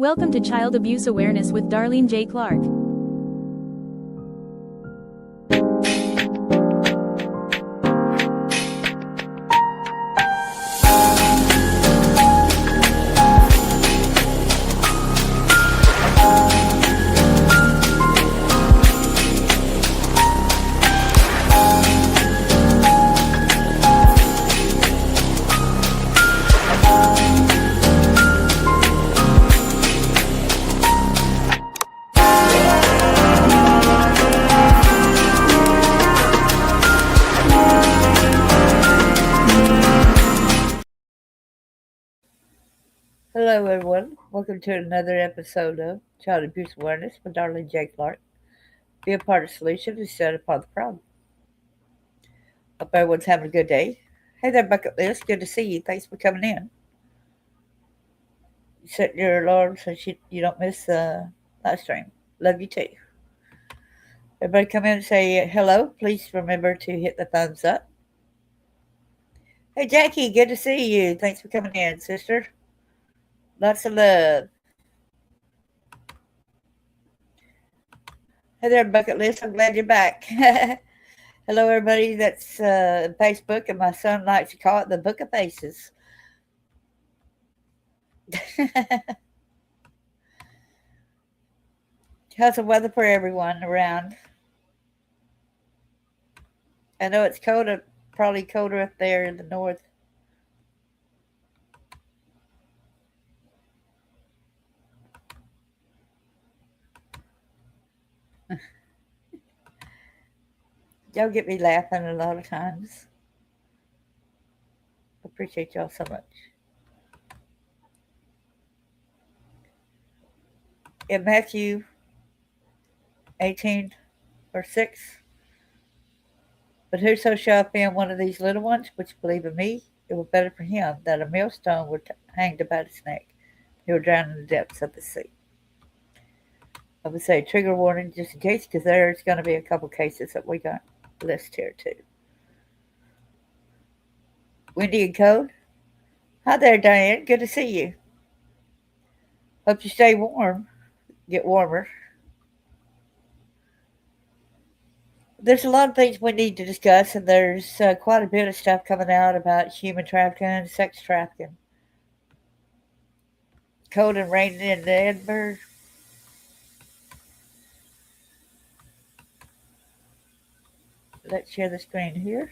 Welcome to Child Abuse Awareness with Darlene J. Clark. Hello, everyone. Welcome to another episode of Child Abuse Awareness with Darlene J. Clark. Be a part of the solution instead of part of the problem. Hope everyone's having a good day. Hey there, Bucket List. Good to see you. Thanks for coming in. Set your alarm so you don't miss the live stream. Love you too. Everybody come in and say hello. Please remember to hit the thumbs up. Hey, Jackie. Good to see you. Thanks for coming in, sister. Lots of love. Hey there, Bucket List. I'm glad you're back. Hello, everybody that's Facebook, and my son likes to call it the Book of Faces. How's the weather for everyone around? I know it's colder, probably colder up there in the north. Y'all get me laughing a lot of times. I appreciate y'all so much. In Matthew 18 or 6, but whoso shall offend one of these little ones which believe in me, it were better for him that a millstone were hanged about his neck. He would drown in the depths of the sea. I would say trigger warning just in case, because there's going to be a couple cases that we got list here too. Windy and cold. Hi there, Diane. Good to see you. Hope you stay warm. Get warmer. There's a lot of things we need to discuss, and there's quite a bit of stuff coming out about human trafficking and sex trafficking. Cold and raining in Edinburgh. Let's share the screen here.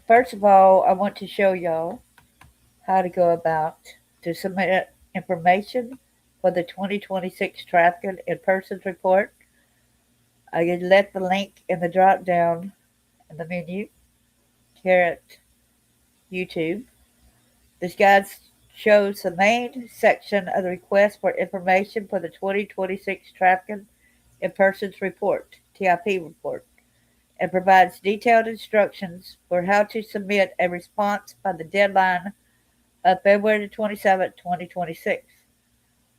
First of all, I want to show y'all how to go about to submit information for the 2026 Trafficking in Persons Report. I left the link in the drop down in the menu here at YouTube. This guide shows the main section of the request for information for the 2026 Trafficking in Persons Report, TIP report, and provides detailed instructions for how to submit a response by the deadline of February 27, 2026.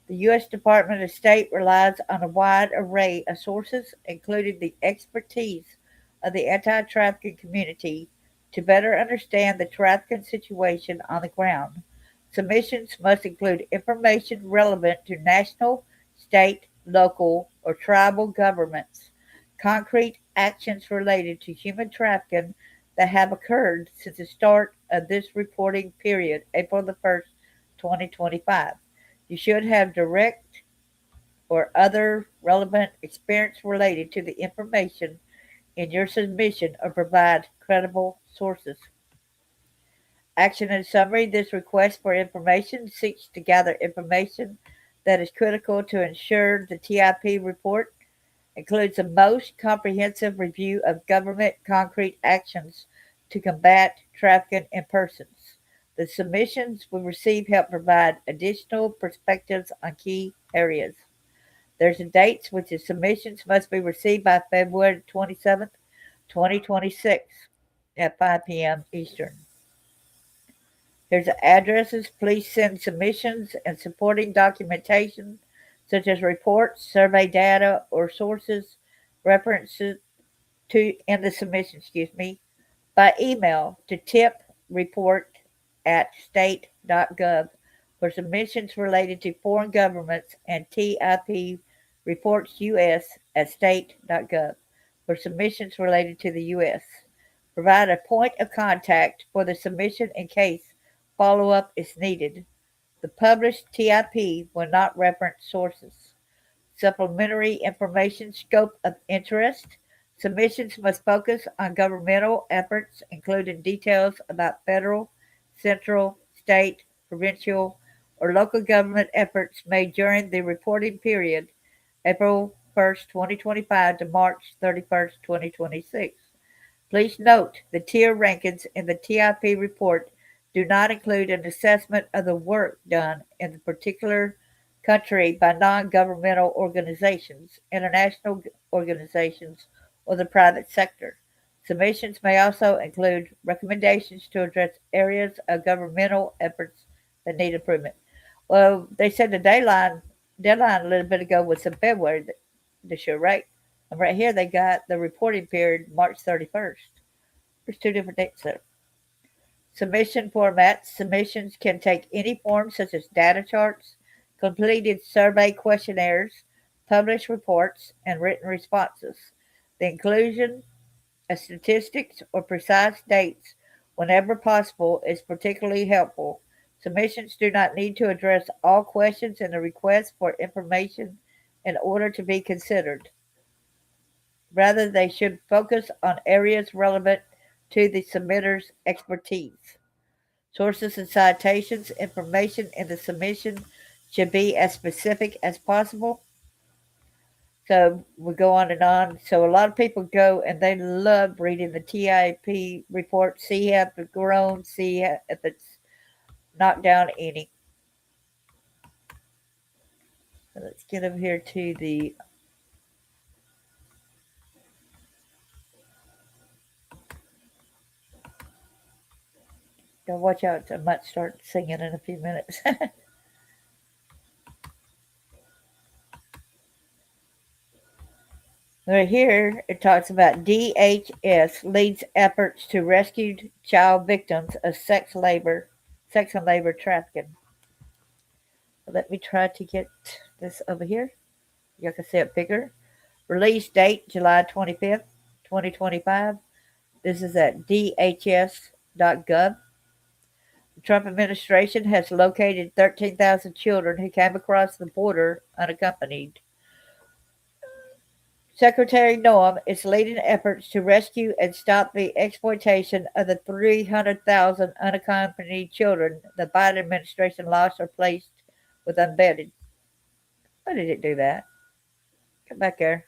The U.S. Department of State relies on a wide array of sources, including the expertise of the anti-trafficking community, to better understand the trafficking situation on the ground. Submissions must include information relevant to national, state, local, or tribal governments, concrete actions related to human trafficking that have occurred since the start of this reporting period, April the 1st, 2025. You should have direct or other relevant experience related to the information in your submission or provide credible sources. Action and summary. This request for information seeks to gather information that is critical to ensure the TIP report includes the most comprehensive review of government concrete actions to combat trafficking in persons. The submissions we receive help provide additional perspectives on key areas. There's a date which the submissions must be received by February 27th, 2026 at 5 p.m. Eastern. Here's the addresses. Please send submissions and supporting documentation such as reports, survey data, or sources references to in the submission, by email to tipreport@state.gov for submissions related to foreign governments and TIP reports US at state.gov for submissions related to the US. Provide a point of contact for the submission in case follow-up is needed. The published TIP will not reference sources. Supplementary information scope of interest. Submissions must focus on governmental efforts, including details about federal, central, state, provincial, or local government efforts made during the reporting period, April 1st, 2025 to March 31st, 2026. Please note the tier rankings in the TIP report do not include an assessment of the work done in the particular country by non-governmental organizations, international organizations, or the private sector. Submissions may also include recommendations to address areas of governmental efforts that need improvement. Well, they said the deadline a little bit ago was in February this year, right? And right here they got the reporting period March 31st. There's two different dates there. Submission formats. Submissions can take any form such as data charts, completed survey questionnaires, published reports, and written responses. The inclusion of statistics or precise dates whenever possible is particularly helpful. Submissions do not need to address all questions in the request for information in order to be considered. Rather, they should focus on areas relevant to the submitter's expertise. Sources and citations. Information in the submission should be as specific as possible. So we go on and on. So a lot of people go and they love reading the TIP report, see if it's grown, see if it's knocked down any. So let's get over here to the. Watch out, I might start singing in a few minutes. Right here, it talks about DHS leads efforts to rescue child victims of sex and labor trafficking. Let me try to get this over here. You can see it bigger. Release date July 25th, 2025. This is at dhs.gov. The Trump administration has located 13,000 children who came across the border unaccompanied. Secretary Noam is leading efforts to rescue and stop the exploitation of the 300,000 unaccompanied children the Biden administration lost or placed with unvetted. Why did it do that? Come back here.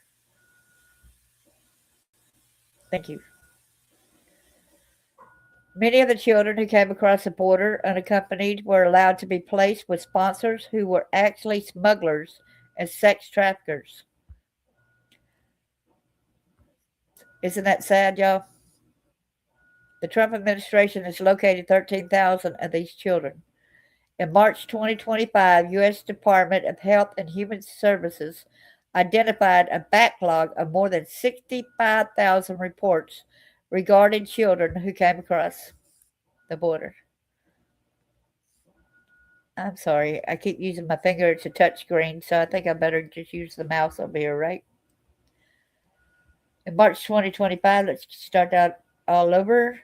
Thank you. Many of the children who came across the border unaccompanied were allowed to be placed with sponsors who were actually smugglers and sex traffickers. Isn't that sad, y'all? The Trump administration has located 13,000 of these children. In March 2025, U.S. Department of Health and Human Services identified a backlog of more than 65,000 reports regarding children who came across the border. I'm sorry, I keep using my finger. It's a touch screen, so I think I better just use the mouse over here, right? In March 2025, let's start out all over.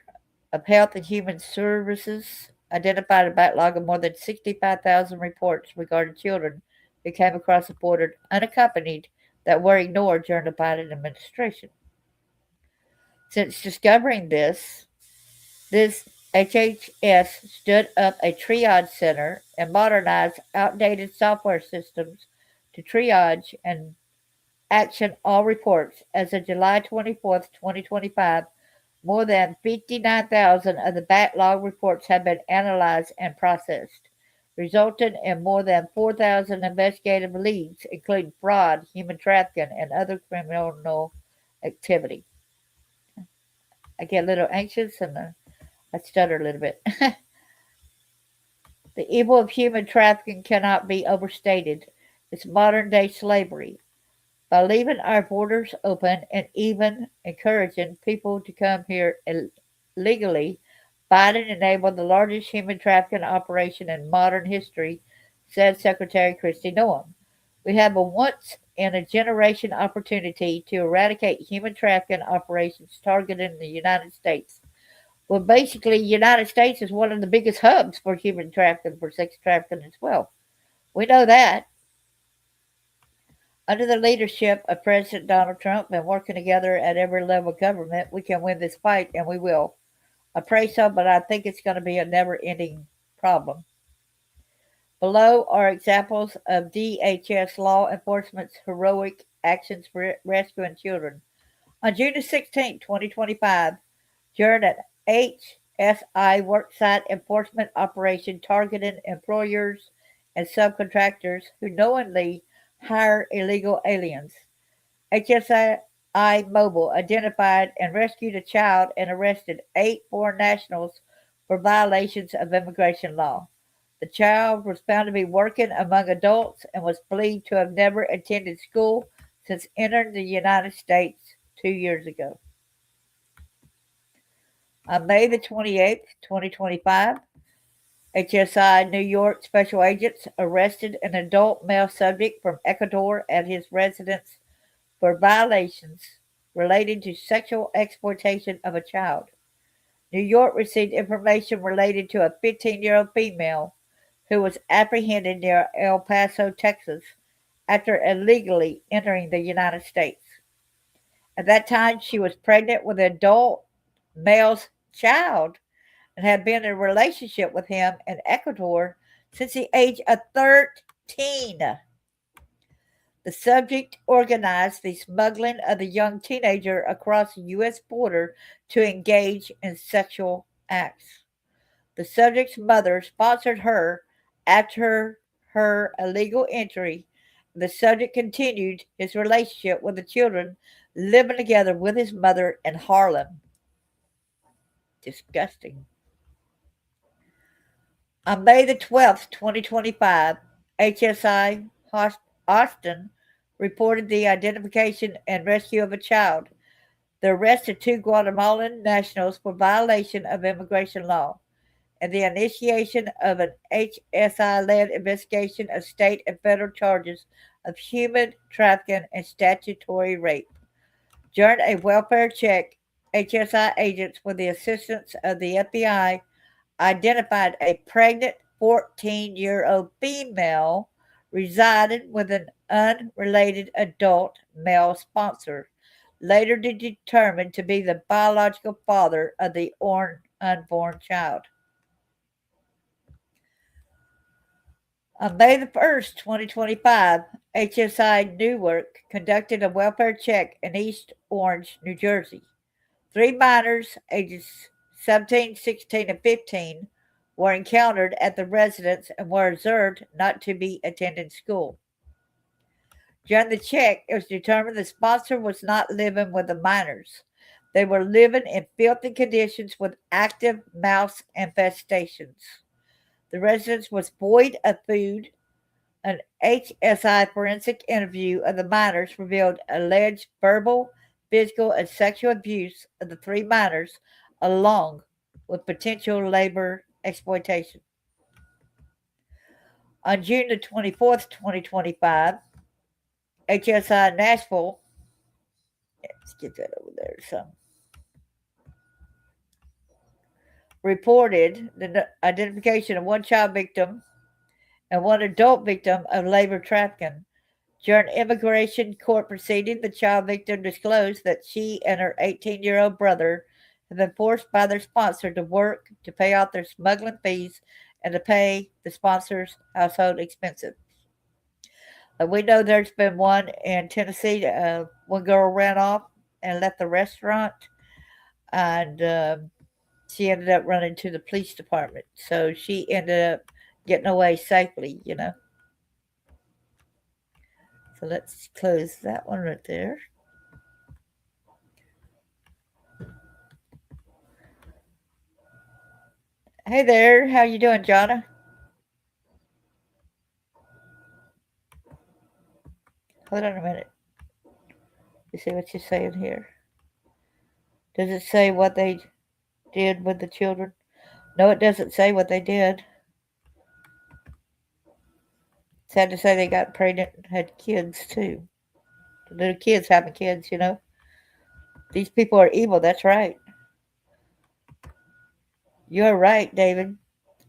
Of Health and Human Services identified a backlog of more than 65,000 reports regarding children who came across the border unaccompanied that were ignored during the Biden administration. Since discovering this HHS stood up a triage center and modernized outdated software systems to triage and action all reports. As of July 24th, 2025, more than 59,000 of the backlog reports have been analyzed and processed, resulting in more than 4,000 investigative leads, including fraud, human trafficking, and other criminal activity. I get a little anxious and I stutter a little bit. The evil of human trafficking cannot be overstated. It's modern day slavery. By leaving our borders open and even encouraging people to come here illegally, Biden enabled the largest human trafficking operation in modern history, said Secretary Kristi Noem. We have a once in a generation opportunity to eradicate human trafficking operations targeting the United States. Well, basically, the United States is one of the biggest hubs for human trafficking, for sex trafficking as well. We know that. Under the leadership of President Donald Trump and working together at every level of government, we can win this fight, and we will. I pray so, but I think it's going to be a never ending problem. Below are examples of DHS law enforcement's heroic actions for rescuing children. On June 16, 2025, during an HSI worksite enforcement operation targeting employers and subcontractors who knowingly hire illegal aliens, HSI Mobile identified and rescued a child and arrested 8 foreign nationals for violations of immigration law. The child was found to be working among adults and was believed to have never attended school since entering the United States 2 years ago. On May the 28th, 2025, HSI New York special agents arrested an adult male subject from Ecuador at his residence for violations relating to sexual exploitation of a child. New York received information related to a 15-year-old female who was apprehended near El Paso, Texas, after illegally entering the United States. At that time, she was pregnant with an adult male's child and had been in a relationship with him in Ecuador since the age of 13. The subject organized the smuggling of the young teenager across the U.S. border to engage in sexual acts. The subject's mother sponsored her after her illegal entry. The subject continued his relationship with the children, living together with his mother in Harlem. Disgusting. On May the 12th, 2025, HSI Austin reported the identification and rescue of a child. The arrest of 2 Guatemalan nationals for violation of immigration law, and the initiation of an HSI-led investigation of state and federal charges of human trafficking and statutory rape. During a welfare check, HSI agents, with the assistance of the FBI, identified a pregnant 14-year-old female residing with an unrelated adult male sponsor, later determined to be the biological father of the unborn child. On May the 1st, 2025, HSI Newark conducted a welfare check in East Orange, New Jersey. 3 minors, ages 17, 16, and 15, were encountered at the residence and were observed not to be attending school. During the check, it was determined the sponsor was not living with the minors. They were living in filthy conditions with active mouse infestations. The residence was void of food. An HSI forensic interview of the minors revealed alleged verbal, physical, and sexual abuse of the 3 minors, along with potential labor exploitation. On June the 24th, 2025, HSI Nashville, let's get that over there, reported the identification of 1 child victim and 1 adult victim of labor trafficking. During immigration court proceeding, the child victim disclosed that she and her 18-year-old brother had been forced by their sponsor to work to pay off their smuggling fees and to pay the sponsor's household expenses. We know there's been one in Tennessee. One girl ran off and left the restaurant, and she ended up running to the police department. So she ended up getting away safely. So let's close that one right there. Hey there, how you doing, Jonna? Hold on a minute. see what you're saying here. Does it say what they did with the children? No, it doesn't say what they did. Sad to say they got pregnant and had kids too. The little kids having kids. These people are evil, that's right. You're right, David.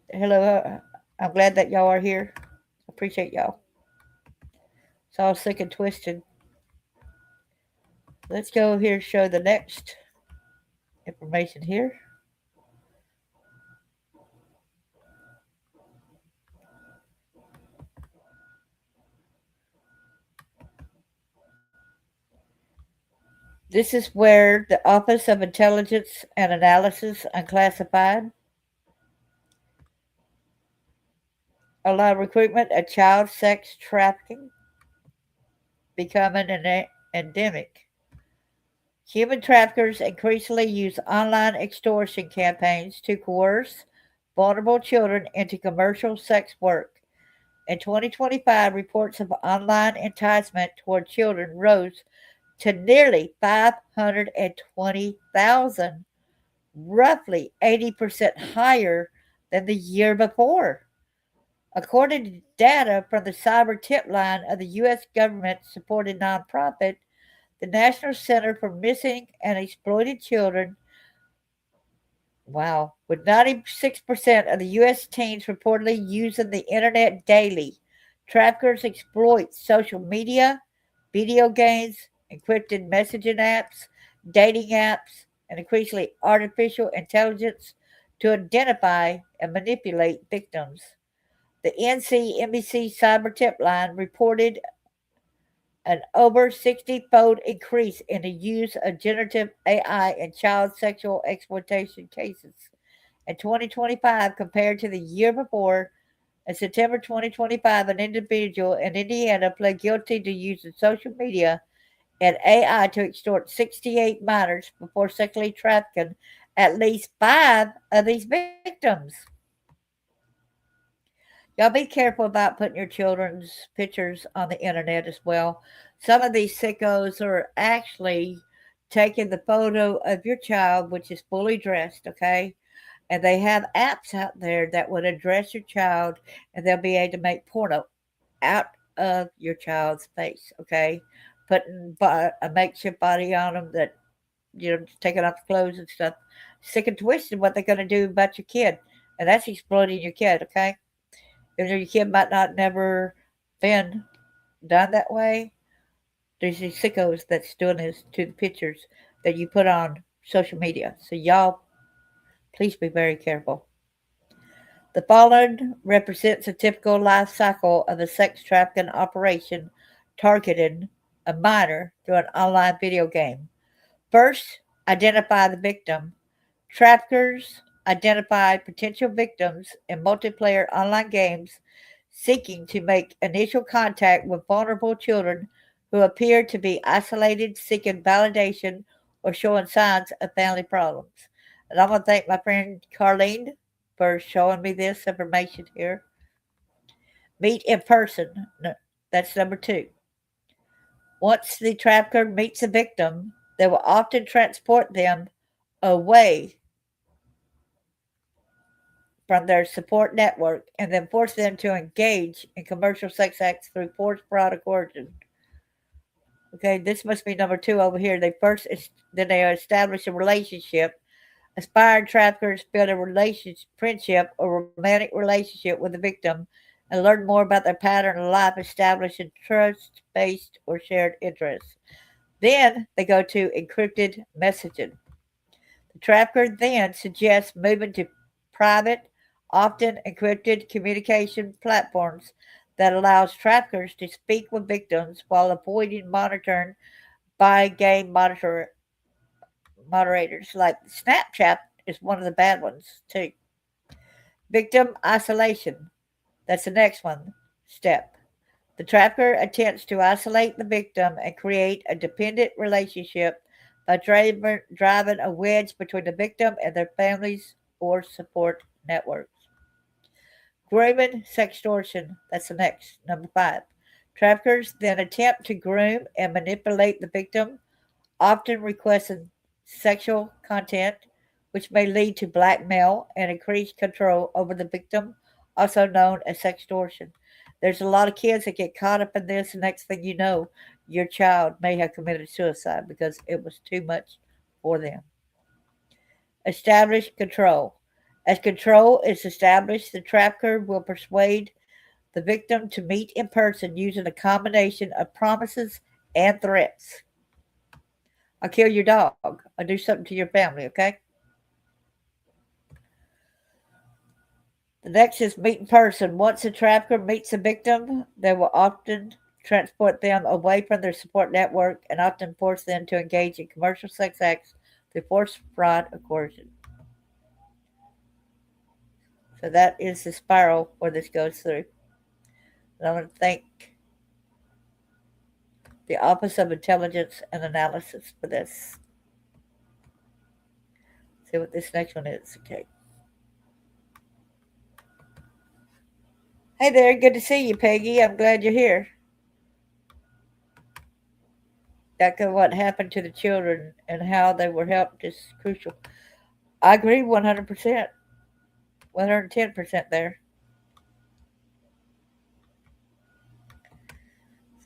Hello, I'm glad that y'all are here. Appreciate y'all. It's all sick and twisted. Let's go here and show the next information here. This is where the Office of Intelligence and Analysis Unclassified allow recruitment of child sex trafficking becoming an endemic. Human traffickers increasingly use online extortion campaigns to coerce vulnerable children into commercial sex work. In 2025, reports of online enticement toward children rose to nearly 520,000, roughly 80% higher than the year before. According to data from the cyber tip line of the U.S. government supported nonprofit, the National Center for Missing and Exploited Children, wow, with 96% of the U.S. teens reportedly using the internet daily, traffickers exploit social media, video games, encrypted messaging apps, dating apps, and increasingly artificial intelligence to identify and manipulate victims. The NCMBC cyber tip line reported an over 60-fold increase in the use of generative AI in child sexual exploitation cases in 2025 compared to the year before. In September 2025, an individual in Indiana pled guilty to using social media and AI to extort 68 minors before sexually trafficking at least five of these victims. Y'all be careful about putting your children's pictures on the internet as well. Some of these sickos are actually taking the photo of your child, which is fully dressed, okay? And they have apps out there that would address your child and they'll be able to make porno out of your child's face, okay? Putting a makeshift body on them that, taking off the clothes and stuff. Sick and twisted what they're going to do about your kid. And that's exploiting your kid, okay? Even though your kid might not never been done that way, there's these sickos that's doing this to the pictures that you put on social media. So y'all, please be very careful. The following represents a typical life cycle of a sex trafficking operation targeting a minor through an online video game. First, identify the victim. Traffickers identify potential victims in multiplayer online games seeking to make initial contact with vulnerable children who appear to be isolated, seeking validation, or showing signs of family problems. And I want to thank my friend Carlene for showing me this information here. Meet in person. That's number two. Once the trafficker meets the victim, they will often transport them away from their support network and then force them to engage in commercial sex acts through force, fraud, or coercion. Okay, this must be number two over here. Then they establish a relationship. Aspiring traffickers build a friendship, or romantic relationship with the victim and learn more about their pattern of life, establishing trust-based or shared interests. Then they go to encrypted messaging. The trafficker then suggests moving to private, often encrypted communication platforms that allows traffickers to speak with victims while avoiding monitoring by game moderators. Like Snapchat is one of the bad ones too. Victim isolation. That's the next one step. The trafficker attempts to isolate the victim and create a dependent relationship by driving a wedge between the victim and their families or support networks. Grooming sextortion. That's the next, number five. Traffickers then attempt to groom and manipulate the victim often requesting sexual content, which may lead to blackmail and increased control over the victim, also known as sextortion. There's a lot of kids that get caught up in this, and next thing you know, your child may have committed suicide because it was too much for them. Establish control. As control is established, the trafficker will persuade the victim to meet in person using a combination of promises and threats. I'll kill your dog. I'll do something to your family, okay? The next is meet in person. Once a trafficker meets a victim, they will often transport them away from their support network and often force them to engage in commercial sex acts through force, fraud, or coercion. So that is the spiral where this goes through. And I want to thank the Office of Intelligence and Analysis for this. See what this next one is. Okay. Hey there, good to see you, Peggy. I'm glad you're here. That what happened to the children and how they were helped is crucial. I agree 100%, 110% there.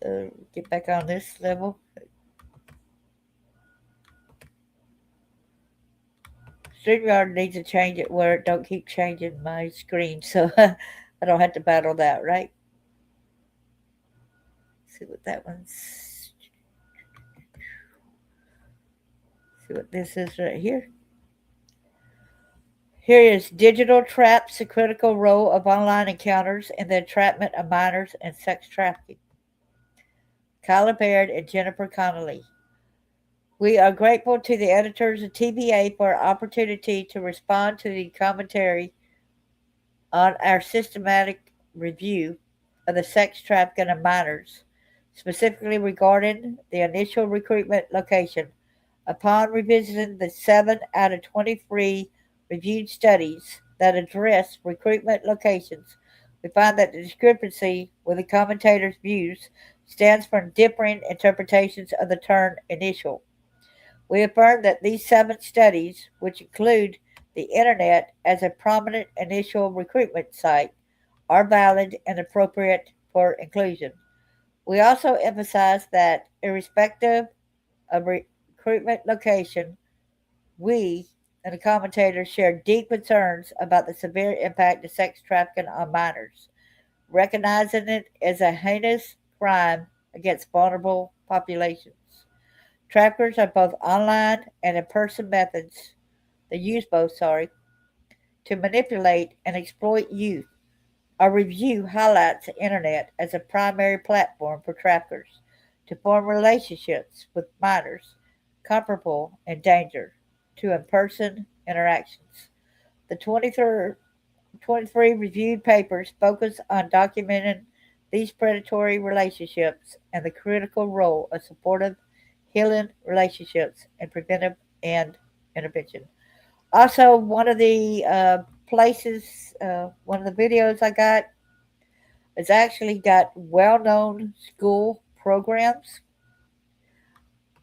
So get back on this level. StreamYard needs to change it where it don't keep changing my screen, so I don't have to battle that, right? Let's see what that one's. See what this is right here. Here is digital traps, a critical role of online encounters in the entrapment of minors and sex trafficking. Kyla Baird and Jennifer Connolly. We are grateful to the editors of TBA for our opportunity to respond to the commentary on our systematic review of the sex trafficking of minors, specifically regarding the initial recruitment location. Upon revisiting the 7 out of 23 reviewed studies that address recruitment locations, we find that the discrepancy with the commentators' views stands for differing interpretations of the term initial. We affirm that these 7 studies, which include the Internet as a prominent initial recruitment site, are valid and appropriate for inclusion. We also emphasize that, irrespective of recruitment location, we and the commentators share deep concerns about the severe impact of sex trafficking on minors, recognizing it as a heinous crime against vulnerable populations. Traffickers are both online and in person methods. They use both, to manipulate and exploit youth. Our review highlights the internet as a primary platform for traffickers to form relationships with minors comparable in danger to in person interactions. The 23 reviewed papers focus on documenting these predatory relationships and the critical role of supportive, healing relationships and preventive and intervention. Also, one of the one of the videos I got has actually got well known school programs.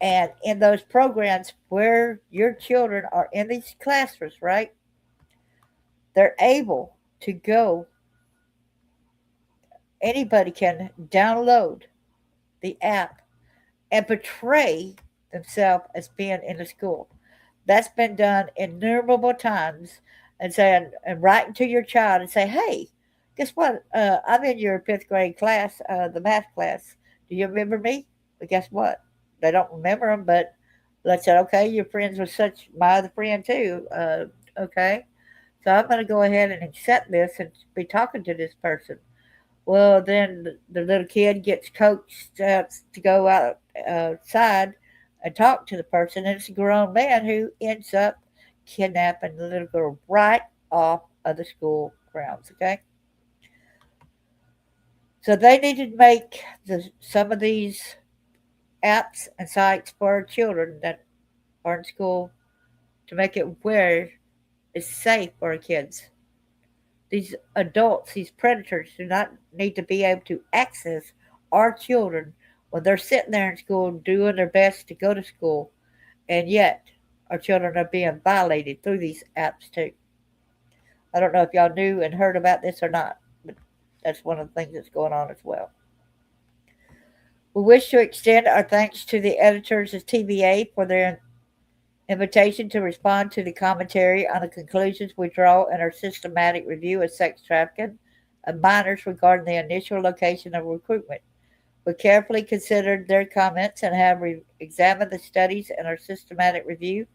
And in those programs where your children are in these classrooms, right, they're able to go, anybody can download the app and portray themselves as being in the school. That's been done innumerable times, and saying and writing to your child and say, "Hey, guess what? I'm in your 5th grade class, the math class. Do you remember me?" But guess what? They don't remember them, but let's say, "Okay, your friends with such my other friend too." Okay, so I'm going to go ahead and accept this and be talking to this person. Well, then the little kid gets coaxed out to go outside and talk to the person, and it's a grown man who ends up kidnapping the little girl right off of the school grounds. Okay, so they need to make some of these apps and sites for children that are in school to make it where it's safe for our kids. These adults, these predators, do not need to be able to access our children when they're sitting there in school doing their best to go to school. And yet, our children are being violated through these apps too. I don't know if y'all knew and heard about this or not, but that's one of the things that's going on as well. We wish to extend our thanks to the editors of TVA for their invitation to respond to the commentary on the conclusions we draw in our systematic review of sex trafficking of minors regarding the initial location of recruitment. We carefully considered their comments and have examined the studies in our systematic review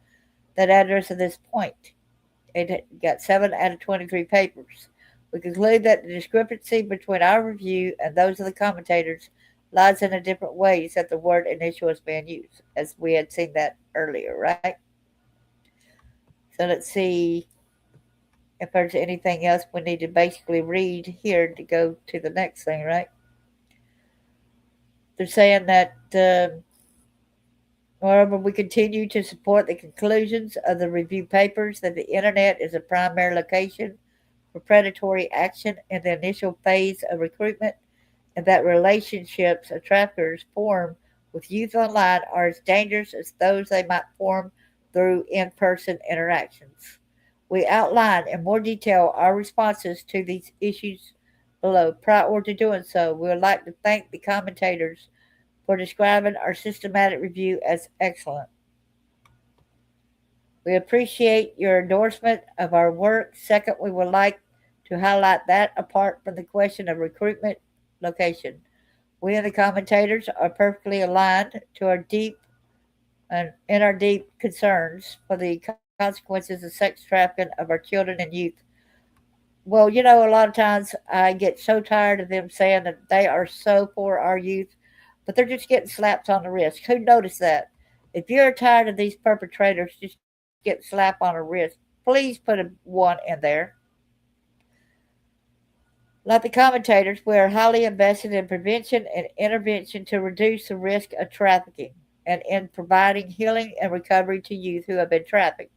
that address this point. It got 7 out of 23 papers. We conclude that the discrepancy between our review and those of the commentators lies in the different ways that the word initial is being used, as we had seen that earlier, right? So let's see if there's anything else we need to basically read here to go to the next thing, right? They're saying that, moreover, we continue to support the conclusions of the review papers that the Internet is a primary location for predatory action in the initial phase of recruitment, and that relationships of traffickers form with youth online are as dangerous as those they might form through in person interactions. We outline in more detail our responses to these issues below. Prior to doing so, we would like to thank the commentators for describing our systematic review as excellent. We appreciate your endorsement of our work. Second, we would like to highlight that apart from the question of recruitment location, we and the commentators are perfectly aligned to our deep and in our deep concerns for the consequences of sex trafficking of our children and youth. Well, a lot of times I get so tired of them saying that they are so for our youth, but they're just getting slaps on the wrist. Who noticed that? If you're tired of these perpetrators just getting slap on the wrist, please put one in there. Like the commentators, we are highly invested in prevention and intervention to reduce the risk of trafficking and in providing healing and recovery to youth who have been trafficked.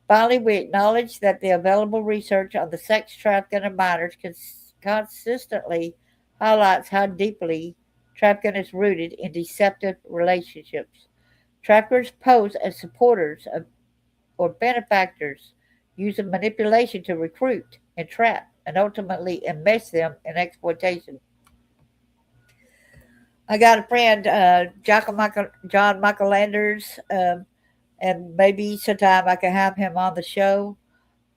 Finally, we acknowledge that the available research on the sex trafficking of minors consistently highlights how deeply trafficking is rooted in deceptive relationships. Traffickers pose as supporters of, or benefactors, using manipulation to recruit, entrap, and ultimately enmesh them in exploitation. I got a friend, John Michael Landers, and maybe sometime I can have him on the show.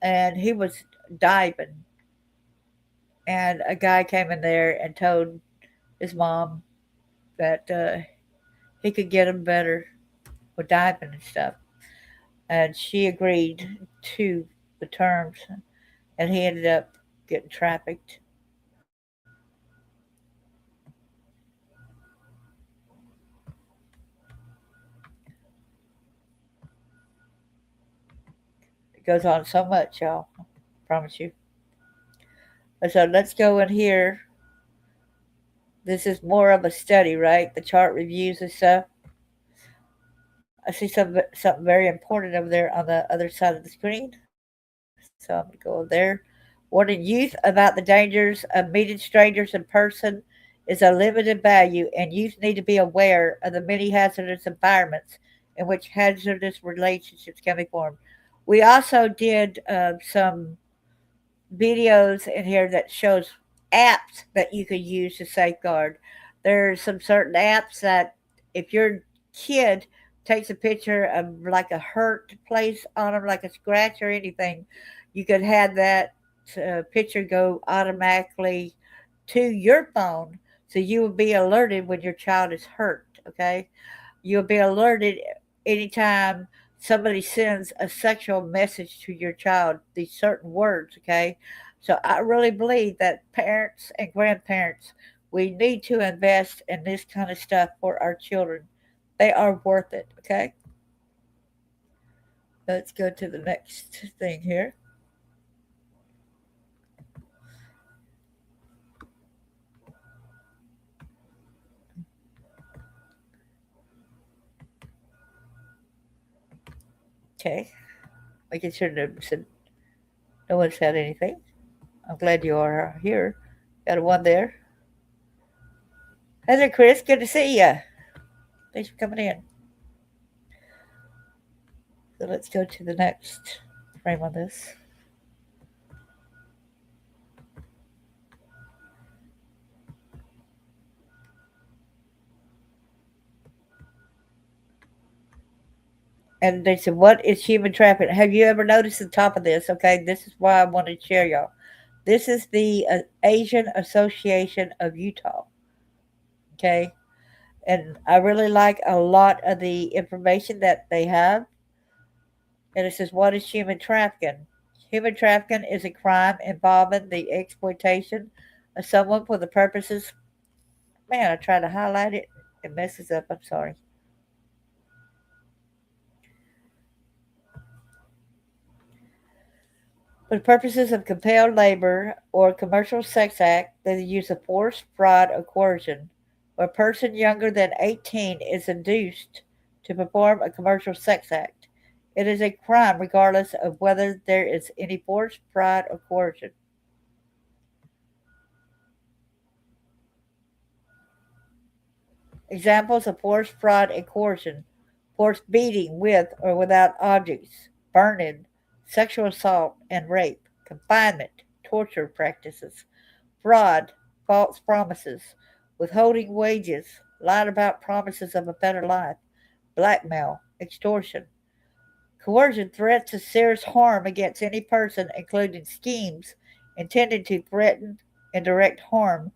And he was diving, and a guy came in there and told his mom that he could get him better with diving and stuff. And she agreed to the terms, and he ended up getting trafficked. It goes on so much, y'all. I promise you. So let's go in here. This is more of a study, right? The chart reviews and stuff. I see something very important over there on the other side of the screen. So I'm going to go over there. Warning youth about the dangers of meeting strangers in person is a limited value, and youth need to be aware of the many hazardous environments in which hazardous relationships can be formed. We also did some videos in here that shows apps that you could use to safeguard. There's some certain apps that if your kid takes a picture of like a hurt place on them, like a scratch or anything, you could have that picture go automatically to your phone, so you will be alerted when your child is hurt. Okay, you'll be alerted anytime somebody sends a sexual message to your child, these certain words, okay? So I really believe that parents and grandparents, we need to invest in this kind of stuff for our children. They are worth it, okay? Let's go to the next thing here. Okay, making sure that no one said anything. I'm glad you are here. Got a one there. Hi there, Chris. Good to see you. Thanks for coming in. let's go to the next frame on this. And they said, "What is human trafficking?" Have you ever noticed the top of this? Okay, this is why I wanted to share y'all. This is the Asian Association of Utah. Okay, and I really like a lot of the information that they have. And it says, "What is human trafficking?" Human trafficking is a crime involving the exploitation of someone for the purposes. Man, I try to highlight it, it messes up. I'm sorry. For the purposes of compelled labor or commercial sex act, the use of force, fraud, or coercion, where a person younger than 18 is induced to perform a commercial sex act. It is a crime regardless of whether there is any force, fraud, or coercion. Examples of force, fraud, and coercion: force beating with or without objects, burning, sexual assault and rape, confinement, torture practices, fraud, false promises, withholding wages, lying about promises of a better life, blackmail, extortion, coercion, threats of serious harm against any person, including schemes intended to threaten and direct harm,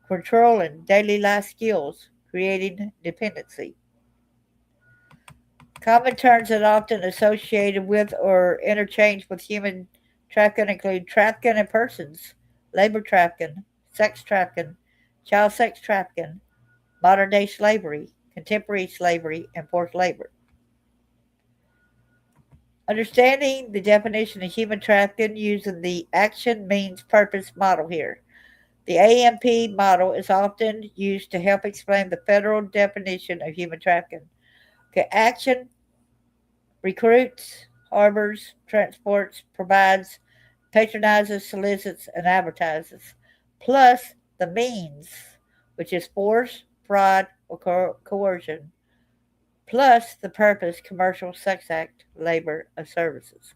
controlling daily life skills, creating dependency. Common terms that are often associated with or interchanged with human trafficking include trafficking in persons, labor trafficking, sex trafficking, child sex trafficking, modern day slavery, contemporary slavery, and forced labor. Understanding the definition of human trafficking using the action means purpose model here. The AMP model is often used to help explain the federal definition of human trafficking. Okay, action recruits, harbors, transports, provides, patronizes, solicits, and advertises, plus the means, which is force, fraud, or coercion, plus the purpose, commercial sex act, labor, or services,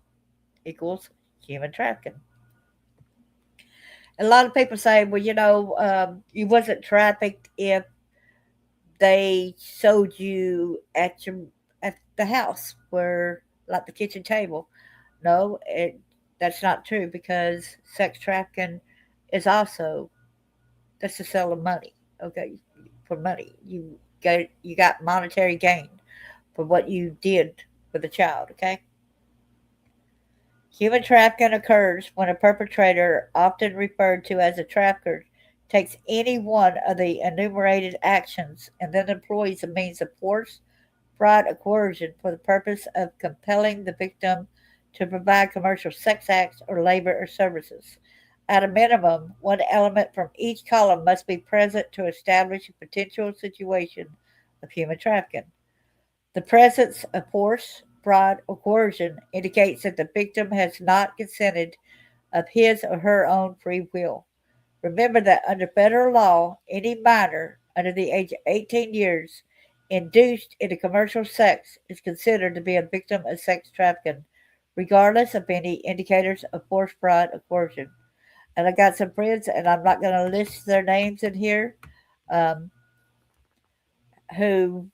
equals human trafficking. And a lot of people say, well, you wasn't trafficked if they sold you at the house where, like the kitchen table. No, that's not true because sex trafficking is also that's the sale of money. Okay, for money you got monetary gain for what you did with a child. Okay, human trafficking occurs when a perpetrator, often referred to as a trafficker, takes any one of the enumerated actions and then employs a means of force, fraud, or coercion for the purpose of compelling the victim to provide commercial sex acts or labor or services. At a minimum, one element from each column must be present to establish a potential situation of human trafficking. The presence of force, fraud, or coercion indicates that the victim has not consented of his or her own free will. Remember that under federal law, any minor under the age of 18 years induced into commercial sex is considered to be a victim of sex trafficking, regardless of any indicators of force, fraud, or coercion. And I got some friends, and I'm not going to list their names in here, um, who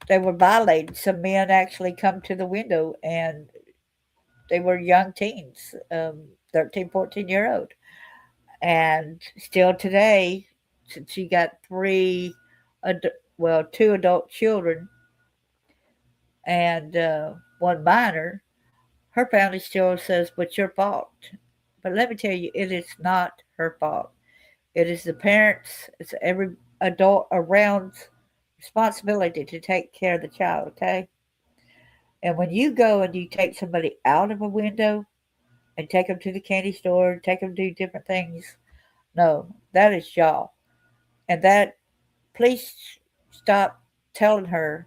they were violated. Some men actually come to the window, and they were young teens, 13, 14-year old. And still today, since she got two adult children and one minor, her family still says, "But your fault." But let me tell you, it is not her fault. It is the parents, it's every adult around's responsibility to take care of the child, okay? And when you go and you take somebody out of a window and take them to the candy store, take them to do different things, no, that is y'all. And that, please stop telling her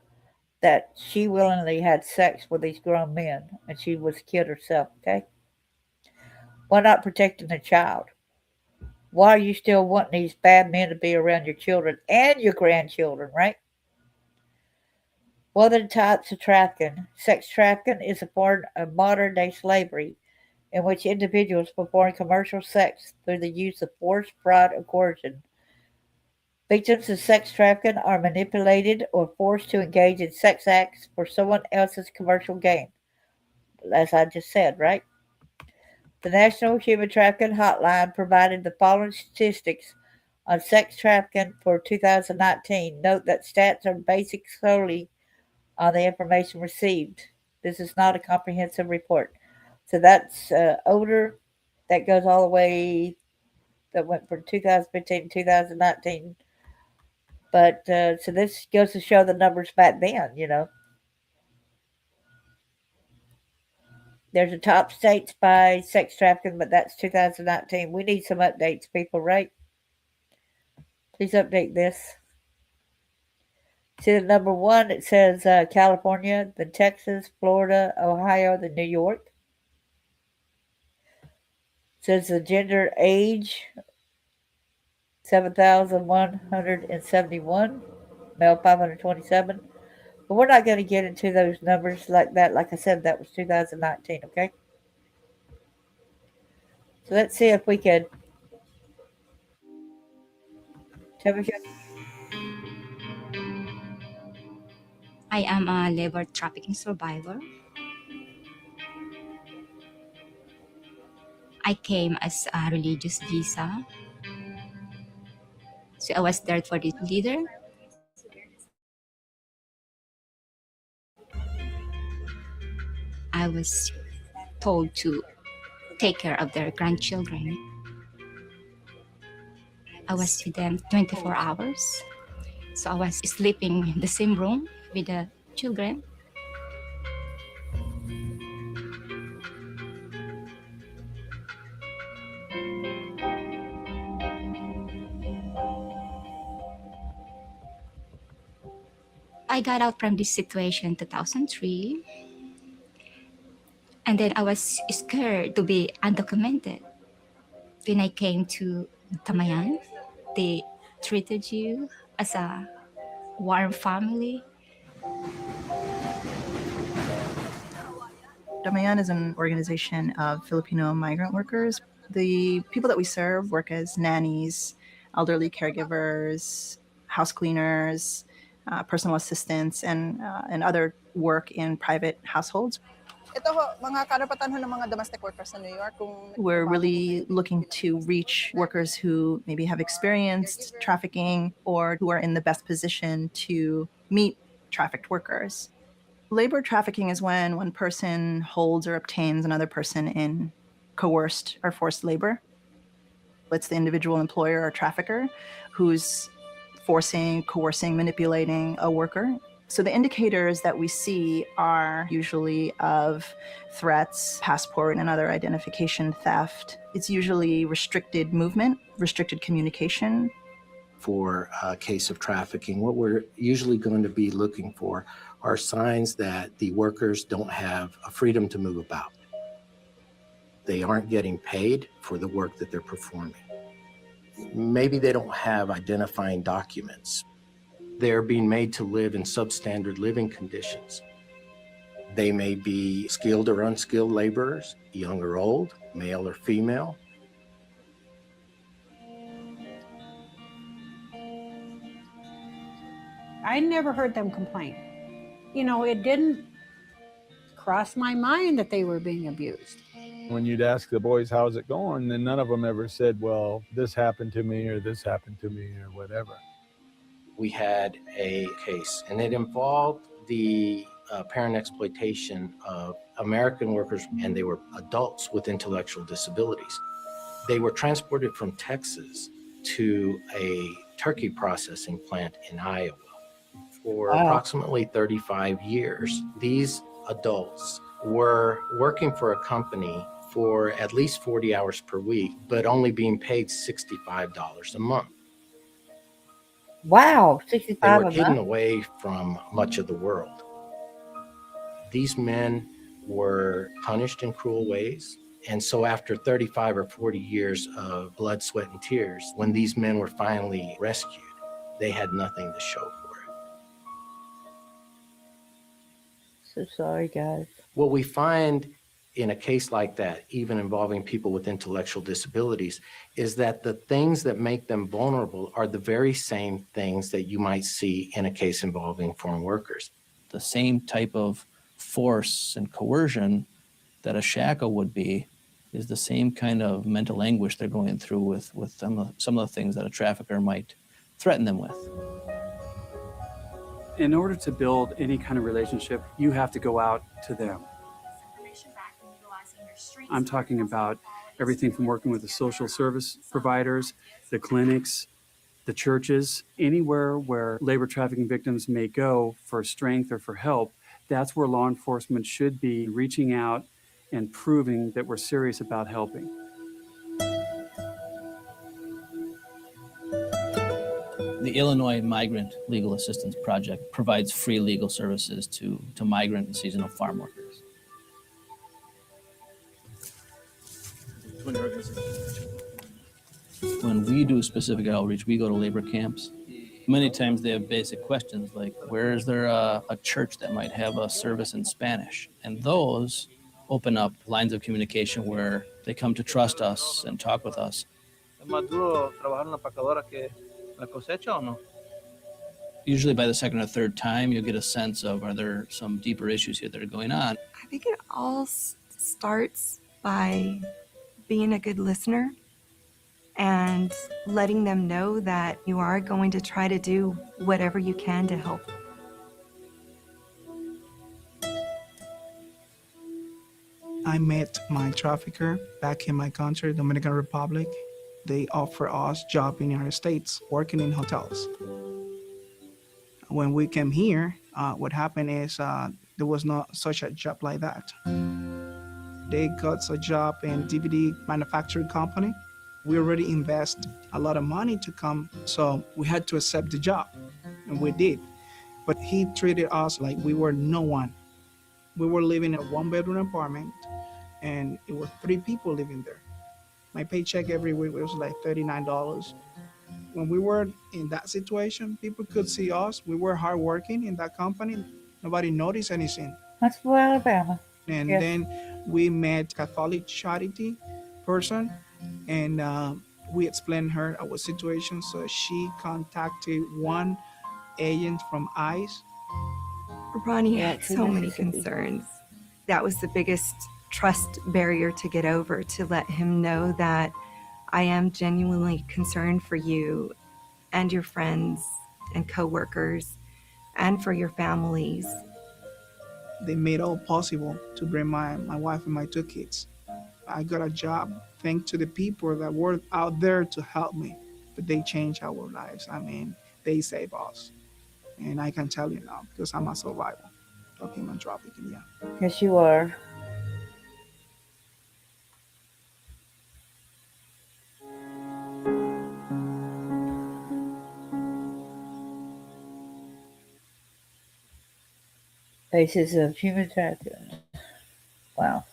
that she willingly had sex with these grown men and she was a kid herself, okay? Why not protecting the child? Why are you still wanting these bad men to be around your children and your grandchildren, right? What are the types of trafficking? Sex trafficking is a form of modern day slavery in which individuals perform commercial sex through the use of force, fraud, or coercion. Victims of sex trafficking are manipulated or forced to engage in sex acts for someone else's commercial gain, as I just said, right? The National Human Trafficking Hotline provided the following statistics on sex trafficking for 2019. Note that stats are based solely on the information received. This is not a comprehensive report. So that's older. That goes all the way, that went from 2015 to 2019. But so this goes to show the numbers back then. There's a top states by sex trafficking, but that's 2019. We need some updates, people, right? Please update this. See the number one, it says California, then Texas, Florida, Ohio, then New York. It says the gender age 7,171, male 527. But we're not going to get into those numbers like that. Like I said, that was 2019, okay? So let's see if we could. Tell me. I am a labor trafficking survivor. I came as a religious visa. So I was there for this leader. I was told to take care of their grandchildren. I was with them 24 hours. So I was sleeping in the same room with the children. I got out from this situation in 2003. And then I was scared to be undocumented. When I came to Tamayan, they treated you as a warm family. Damayan is an organization of Filipino migrant workers. The people that we serve work as nannies, elderly caregivers, house cleaners, personal assistants, and other work in private households. Ito ho, mga karapatan ho ng mga domestic workers in New York. We're really looking to reach workers who maybe have experienced trafficking or who are in the best position to meet trafficked workers. Labor trafficking is when one person holds or obtains another person in coerced or forced labor. It's the individual employer or trafficker who's forcing, coercing, manipulating a worker. So the indicators that we see are usually of threats, passport and other identification theft. It's usually restricted movement, restricted communication. For a case of trafficking, what we're usually going to be looking for are signs that the workers don't have a freedom to move about. They aren't getting paid for the work that they're performing. Maybe they don't have identifying documents. They're being made to live in substandard living conditions. They may be skilled or unskilled laborers, young or old, male or female. I never heard them complain. It didn't cross my mind that they were being abused. When you'd ask the boys, how's it going? Then none of them ever said, well, this happened to me or this happened to me or whatever. We had a case, and it involved the parent exploitation of American workers, and they were adults with intellectual disabilities. They were transported from Texas to a turkey processing plant in Iowa. For approximately 35 years, these adults were working for a company for at least 40 hours per week, but only being paid $65 a month. Wow, 65 They were a hidden month. away from much of the world. These men were punished in cruel ways. And so after 35 or 40 years of blood, sweat, and tears, when these men were finally rescued, they had nothing to show for it. So sorry, guys. What we find in a case like that, even involving people with intellectual disabilities, is that the things that make them vulnerable are the very same things that you might see in a case involving foreign workers. The same type of force and coercion that a shackle would be is the same kind of mental anguish they're going through with some of the things that a trafficker might threaten them with. In order to build any kind of relationship, you have to go out to them. I'm talking about everything from working with the social service providers, the clinics, the churches, anywhere where labor trafficking victims may go for strength or for help. That's where law enforcement should be reaching out and proving that we're serious about helping. The Illinois Migrant Legal Assistance Project provides free legal services to migrant and seasonal farm workers. When we do specific outreach, we go to labor camps. Many times they have basic questions like, where is there a church that might have a service in Spanish? And those open up lines of communication where they come to trust us and talk with us. Usually by the second or third time, you'll get a sense of, are there some deeper issues here that are going on? I think it all starts by being a good listener and letting them know that you are going to try to do whatever you can to help. I met my trafficker back in my country, Dominican Republic. They offer us job in the United States, working in hotels. When we came here, what happened is there was not such a job like that. They got a job in DVD manufacturing company. We already invest a lot of money to come, so we had to accept the job, and we did. But he treated us like we were no one. We were living in a one-bedroom apartment, and it was 3 people living there. My paycheck every week was like $39. When we were in that situation, people could see us. We were hardworking in that company. Nobody noticed anything. Huntsville, Alabama. And Yes. then we met Catholic charity person, and we explained her our situation. So she contacted one agent from ICE. Ronnie Yeah, had to so many Mississippi. concerns. That was the biggest trust barrier to get over, to let him know that I am genuinely concerned for you and your friends and coworkers and for your families. They made all possible to bring my wife and my 2 kids. I got a job thanks to the people that were out there to help me, but they changed our lives. I mean, they saved us. And I can tell you now, because I'm a survivor of human trafficking, yeah. Yes, you are. Faces of human trafficking. Wow.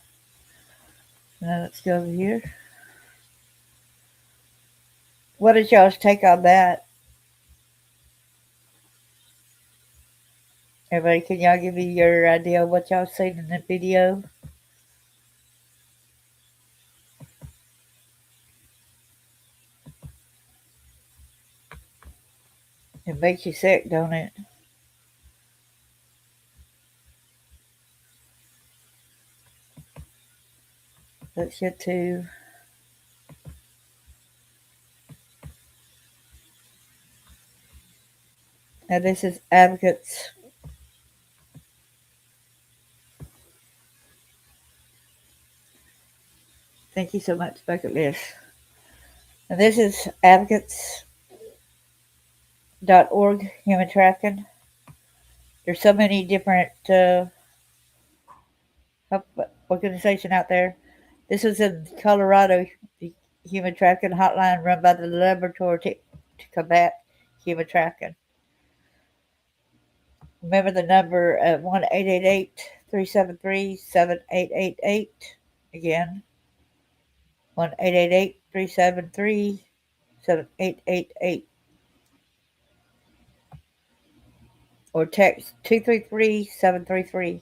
Now let's go over here. What is y'all's take on that? Everybody, can y'all give me your idea of what y'all seen in the video? It makes you sick, don't it? Let's get to now. This is advocates. Thank you so much, Bucket List. And this is advocates.org, human trafficking. There's so many different help organization out there. This was in Colorado, the human trafficking hotline run by the Laboratory to Combat Human Trafficking. Remember the number at 1-888-373-7888. Again, 1-888-373-7888. Or text 233-733.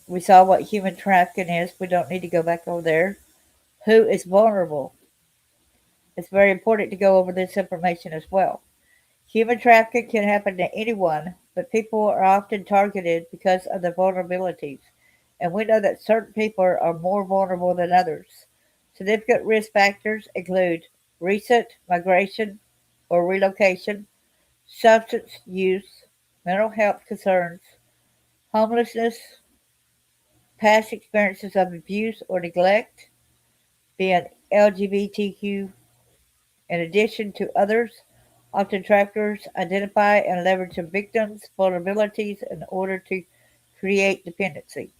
We saw what human trafficking is. We don't need to go back over there. Who is vulnerable? It's very important to go over this information as well. Human trafficking can happen to anyone, but people are often targeted because of their vulnerabilities. And we know that certain people are more vulnerable than others. Significant risk factors include recent migration or relocation, substance use, mental health concerns, homelessness, past experiences of abuse or neglect, being LGBTQ in addition to others. Often traffickers identify and leverage a victim's vulnerabilities in order to create dependency.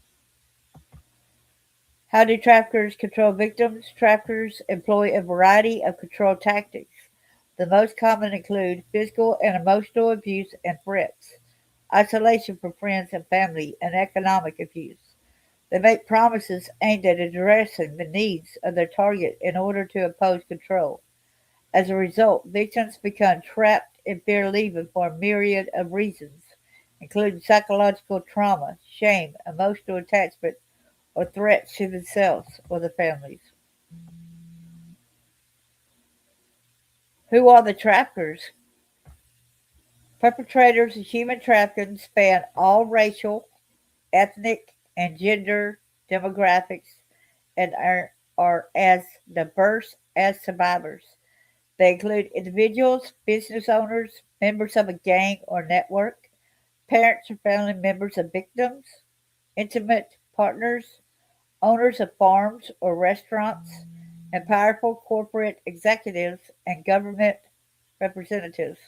How do traffickers control victims? Traffickers employ a variety of control tactics. The most common include physical and emotional abuse and threats, isolation from friends and family, and economic abuse. They make promises aimed at addressing the needs of their target in order to impose control. As a result, victims become trapped in fear leaving for a myriad of reasons, including psychological trauma, shame, emotional attachment, or threats to themselves or their families. Who are the traffickers? Perpetrators of human trafficking span all racial, ethnic, and gender demographics and are as diverse as survivors. They include individuals, business owners, members of a gang or network, parents or family members of victims, intimate partners, owners of farms or restaurants, and powerful corporate executives and government representatives.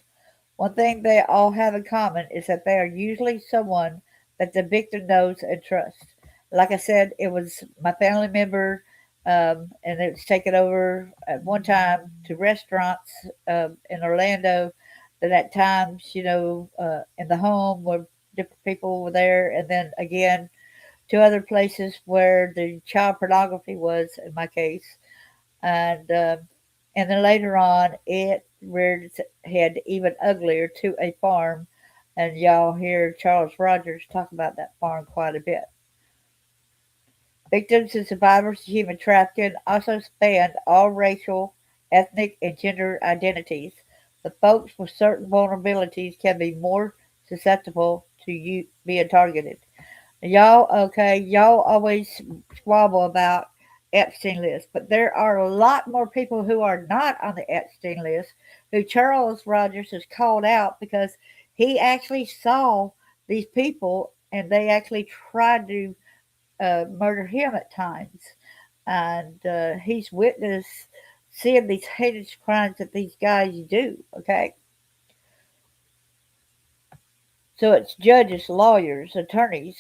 One thing they all have in common is that they are usually someone that the victim knows and trusts. Like I said, it was my family member, and it was taken over at one time to restaurants in Orlando. Then at times, in the home where different people were there, and then again to other places where the child pornography was, in my case, and and then later on it reared its head even uglier to a farm, and y'all hear Charles Rogers talk about that farm quite a bit. Victims and survivors of human trafficking also span all racial, ethnic, and gender identities. The folks with certain vulnerabilities can be more susceptible to you being targeted. Y'all, okay, y'all always squabble about Epstein list, but there are a lot more people who are not on the Epstein list who Charles Rogers has called out because he actually saw these people and they actually tried to murder him at times. And he's witnessed seeing these heinous crimes that these guys do, okay? So it's judges, lawyers, attorneys,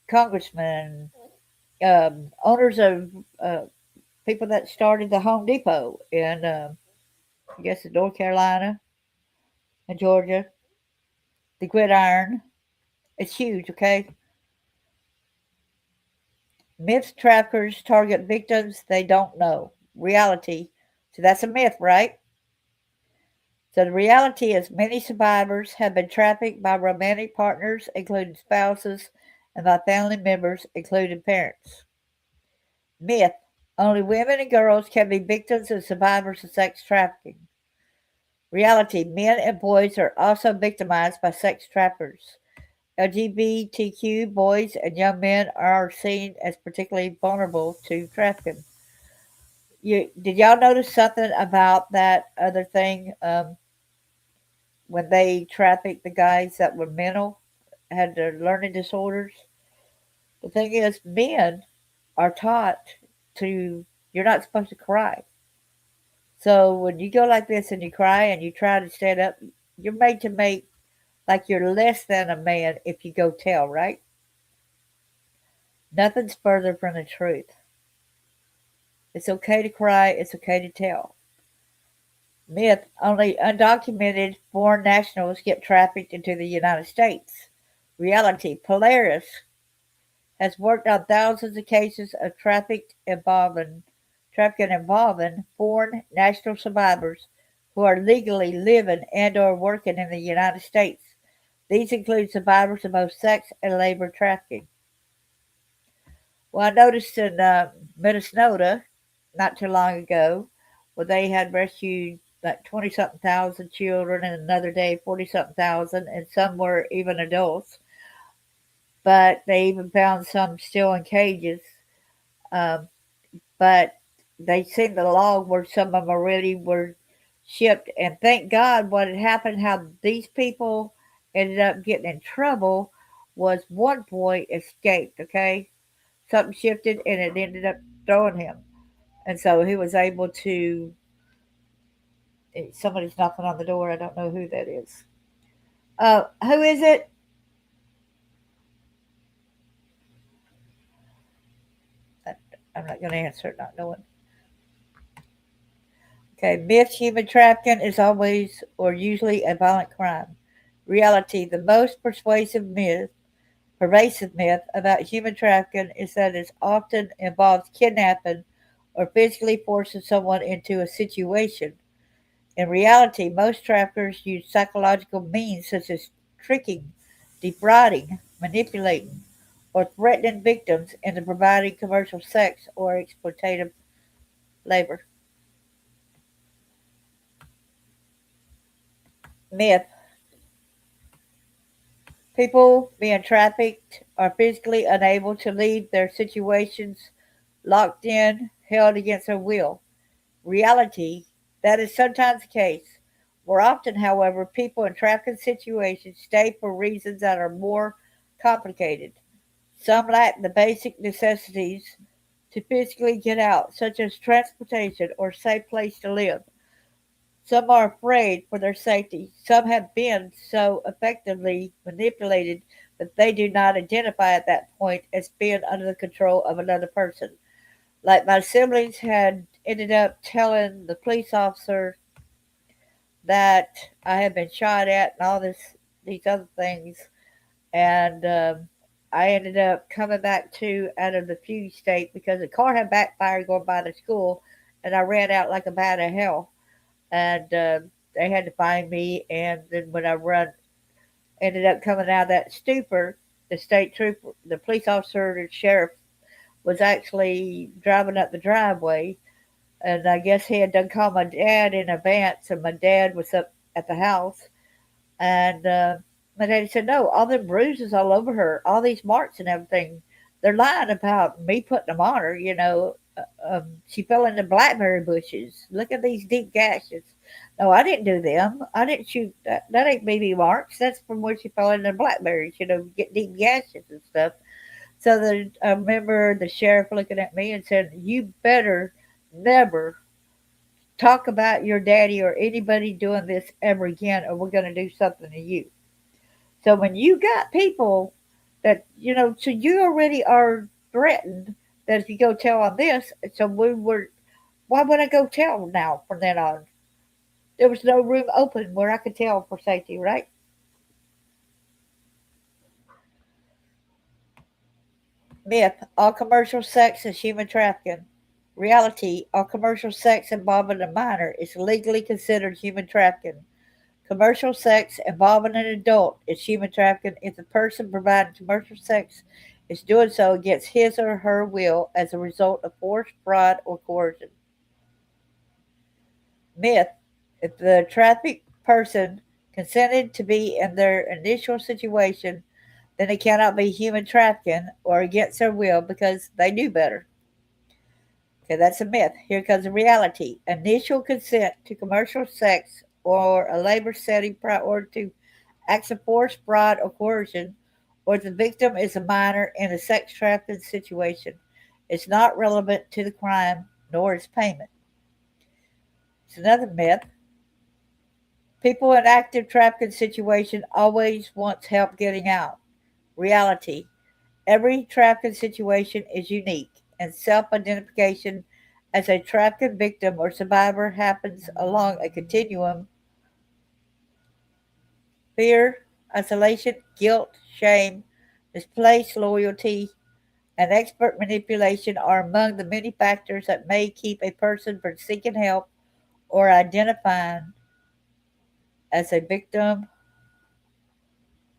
congressmen, owners of people that started the Home Depot in, I guess, in North Carolina and Georgia. The gridiron. It's huge, okay? Myth trackers target victims they don't know. Reality. So that's a myth, right? So the reality is many survivors have been trafficked by romantic partners, including spouses, and by family members, including parents. Myth. Only women and girls can be victims and survivors of sex trafficking. Reality. Men and boys are also victimized by sex traffickers. LGBTQ boys and young men are seen as particularly vulnerable to trafficking. Did y'all notice something about that other thing when they trafficked the guys that were mental, had their learning disorders? The thing is, men are taught to, you're not supposed to cry. So when you go like this and you cry and you try to stand up, you're made to make like you're less than a man if you go tell, right? Nothing's further from the truth. It's okay to cry, it's okay to tell. Myth. Only undocumented foreign nationals get trafficked into the United States. Reality. Polaris has worked on thousands of cases of trafficking involving foreign national survivors who are legally living and or working in the United States. These include survivors of both sex and labor trafficking. Well, I noticed in Minnesota not too long ago where they had rescued like 20 something thousand children, and another day 40 something thousand, and some were even adults. But they even found some still in cages. Um, but they seen the log where some of them already were shipped. And thank God what had happened, how these people ended up getting in trouble was one boy escaped, okay? Something shifted and it ended up throwing him. And so he was able to. Somebody's knocking on the door. I don't know who that is. Who is it? I'm not going to answer it, not knowing. Okay, myth human trafficking is always or usually a violent crime. Reality, the most pervasive myth about human trafficking is that it often involves kidnapping or physically forcing someone into a situation. In reality, most traffickers use psychological means such as tricking, defrauding, manipulating, or threatening victims into providing commercial sex or exploitative labor. Myth. People being trafficked are physically unable to leave their situations, locked in, held against their will. Reality, that is sometimes the case. More often, however, people in trafficking situations stay for reasons that are more complicated. Some lack the basic necessities to physically get out, such as transportation or safe place to live. Some are afraid for their safety. Some have been so effectively manipulated that they do not identify at that point as being under the control of another person. Like my siblings had ended up telling the police officer that I had been shot at and all these other things, and I ended up coming back to out of the Fugue state because the car had backfired going by the school, and I ran out like a bat of hell, and they had to find me. And then when I run, ended up coming out of that stupor, the state trooper, the police officer, the sheriff was actually driving up the driveway, and I guess he had done called my dad in advance, and my dad was up at the house, and my daddy said, "No, all them bruises all over her, all these marks and everything. They're lying about me putting them on her. She fell in the blackberry bushes. Look at these deep gashes. No, I didn't do them. I didn't shoot. That ain't baby marks. That's from where she fell in the blackberries. Get deep gashes and stuff." So I remember the sheriff looking at me and said, "You better never talk about your daddy or anybody doing this ever again, or we're going to do something to you." So when you got people so you already are threatened that if you go tell on this, so why would I go tell now from then on? There was no room open where I could tell for safety, right? Myth, all commercial sex is human trafficking. Reality, all commercial sex involving a minor is legally considered human trafficking. Commercial sex involving an adult is human trafficking if the person providing commercial sex is doing so against his or her will as a result of force, fraud, or coercion. Myth, if the trafficked person consented to be in their initial situation, then it cannot be human trafficking or against their will because they knew better. Okay, that's a myth. Here comes the reality. Initial consent to commercial sex or a labor setting prior to acts of force, fraud, or coercion, or the victim is a minor in a sex trafficking situation. It's not relevant to the crime nor its payment. It's another myth. People in active trafficking situation always want help getting out. Reality. Every trafficking situation is unique, and self-identification as a trafficking victim or survivor happens along a continuum. Fear, isolation, guilt, shame, misplaced loyalty, and expert manipulation are among the many factors that may keep a person from seeking help or identifying as a victim,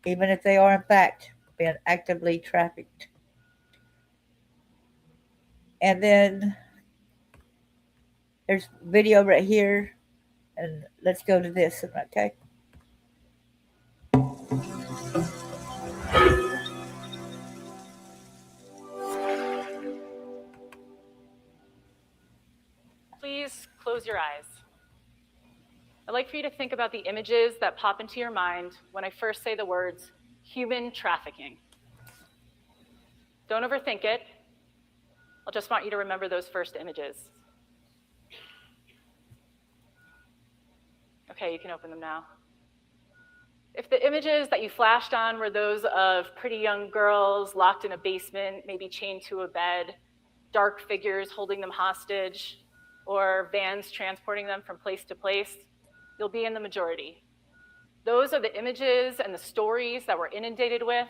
even if they are in fact being actively trafficked. And then there's video right here. And let's go to this, okay? Please close your eyes. I'd like for you to think about the images that pop into your mind when I first say the words human trafficking. Don't overthink it. I just want you to remember those first images. Okay, you can open them now. If the images that you flashed on were those of pretty young girls locked in a basement, maybe chained to a bed, dark figures holding them hostage, or vans transporting them from place to place, you'll be in the majority. Those are the images and the stories that we're inundated with,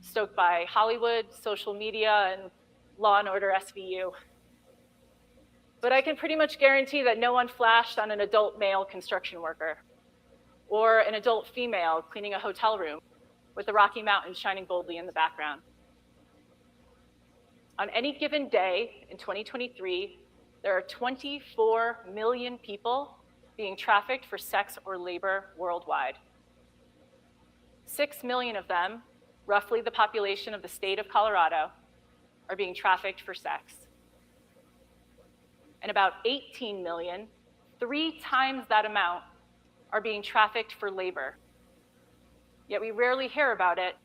stoked by Hollywood, social media, and Law and Order SVU. But I can pretty much guarantee that no one flashed on an adult male construction worker or an adult female cleaning a hotel room with the Rocky Mountains shining boldly in the background. On any given day in 2023, there are 24 million people being trafficked for sex or labor worldwide. 6 million of them, roughly the population of the state of Colorado, are being trafficked for sex. And about 18 million, 3 times that amount, are being trafficked for labor. Yet we rarely hear about it,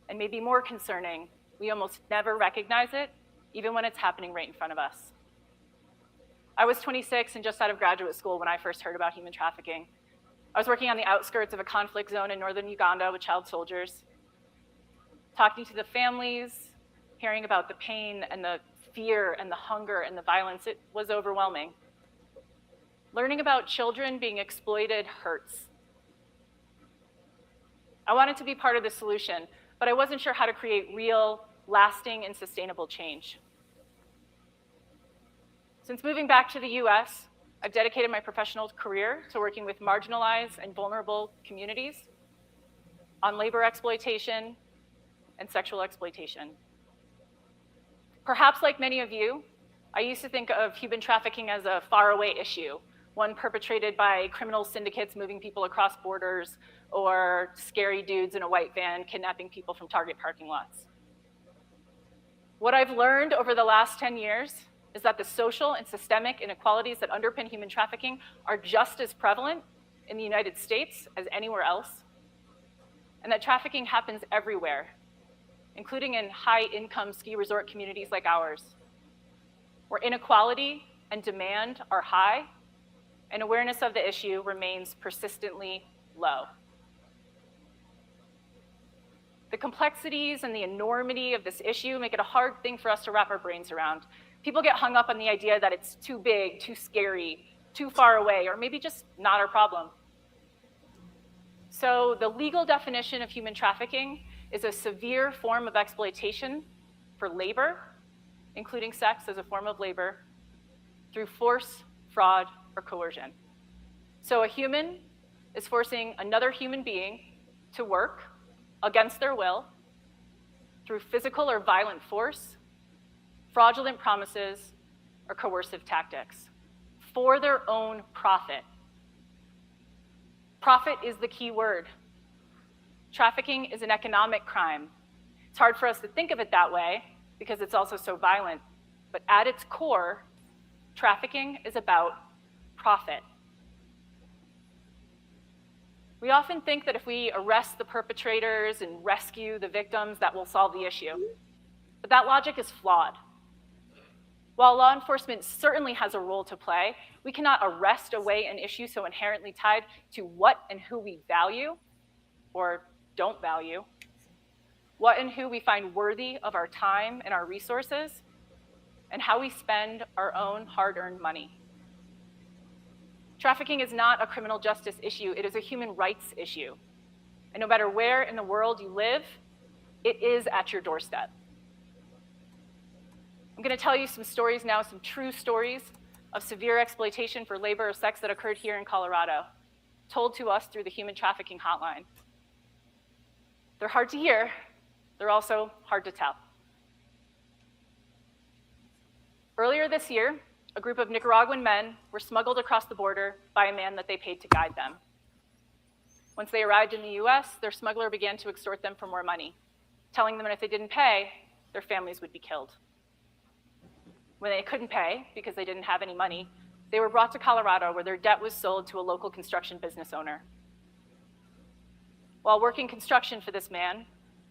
and maybe more concerning, we almost never recognize it, even when it's happening right in front of us. I was 26 and just out of graduate school when I first heard about human trafficking. I was working on the outskirts of a conflict zone in northern Uganda with child soldiers, talking to the families, hearing about the pain and the fear and the hunger and the violence. It was overwhelming. Learning about children being exploited hurts. I wanted to be part of the solution, but I wasn't sure how to create real, lasting, and sustainable change. Since moving back to the US, I've dedicated my professional career to working with marginalized and vulnerable communities on labor exploitation and sexual exploitation. Perhaps like many of you, I used to think of human trafficking as a faraway issue, one perpetrated by criminal syndicates moving people across borders, or scary dudes in a white van kidnapping people from Target parking lots. What I've learned over the last 10 years is that the social and systemic inequalities that underpin human trafficking are just as prevalent in the United States as anywhere else, and that trafficking happens everywhere, including in high-income ski resort communities like ours, where inequality and demand are high, and awareness of the issue remains persistently low. The complexities and the enormity of this issue make it a hard thing for us to wrap our brains around. People get hung up on the idea that it's too big, too scary, too far away, or maybe just not our problem. So the legal definition of human trafficking is a severe form of exploitation for labor, including sex as a form of labor, through force, fraud, or coercion. So a human is forcing another human being to work against their will through physical or violent force, fraudulent promises, or coercive tactics for their own profit. Profit is the key word. Trafficking is an economic crime. It's hard for us to think of it that way because it's also so violent, but at its core, trafficking is about profit. We often think that if we arrest the perpetrators and rescue the victims, that will solve the issue. But that logic is flawed. While law enforcement certainly has a role to play, we cannot arrest away an issue so inherently tied to what and who we value or don't value, what and who we find worthy of our time and our resources, and how we spend our own hard-earned money. Trafficking is not a criminal justice issue, it is a human rights issue. And no matter where in the world you live, it is at your doorstep. I'm going to tell you some stories now, some true stories of severe exploitation for labor or sex that occurred here in Colorado, told to us through the Human Trafficking Hotline. They're hard to hear, they're also hard to tell. Earlier this year, a group of Nicaraguan men were smuggled across the border by a man that they paid to guide them. Once they arrived in the US, their smuggler began to extort them for more money, telling them that if they didn't pay, their families would be killed. When they couldn't pay because they didn't have any money, they were brought to Colorado where their debt was sold to a local construction business owner. While working construction for this man,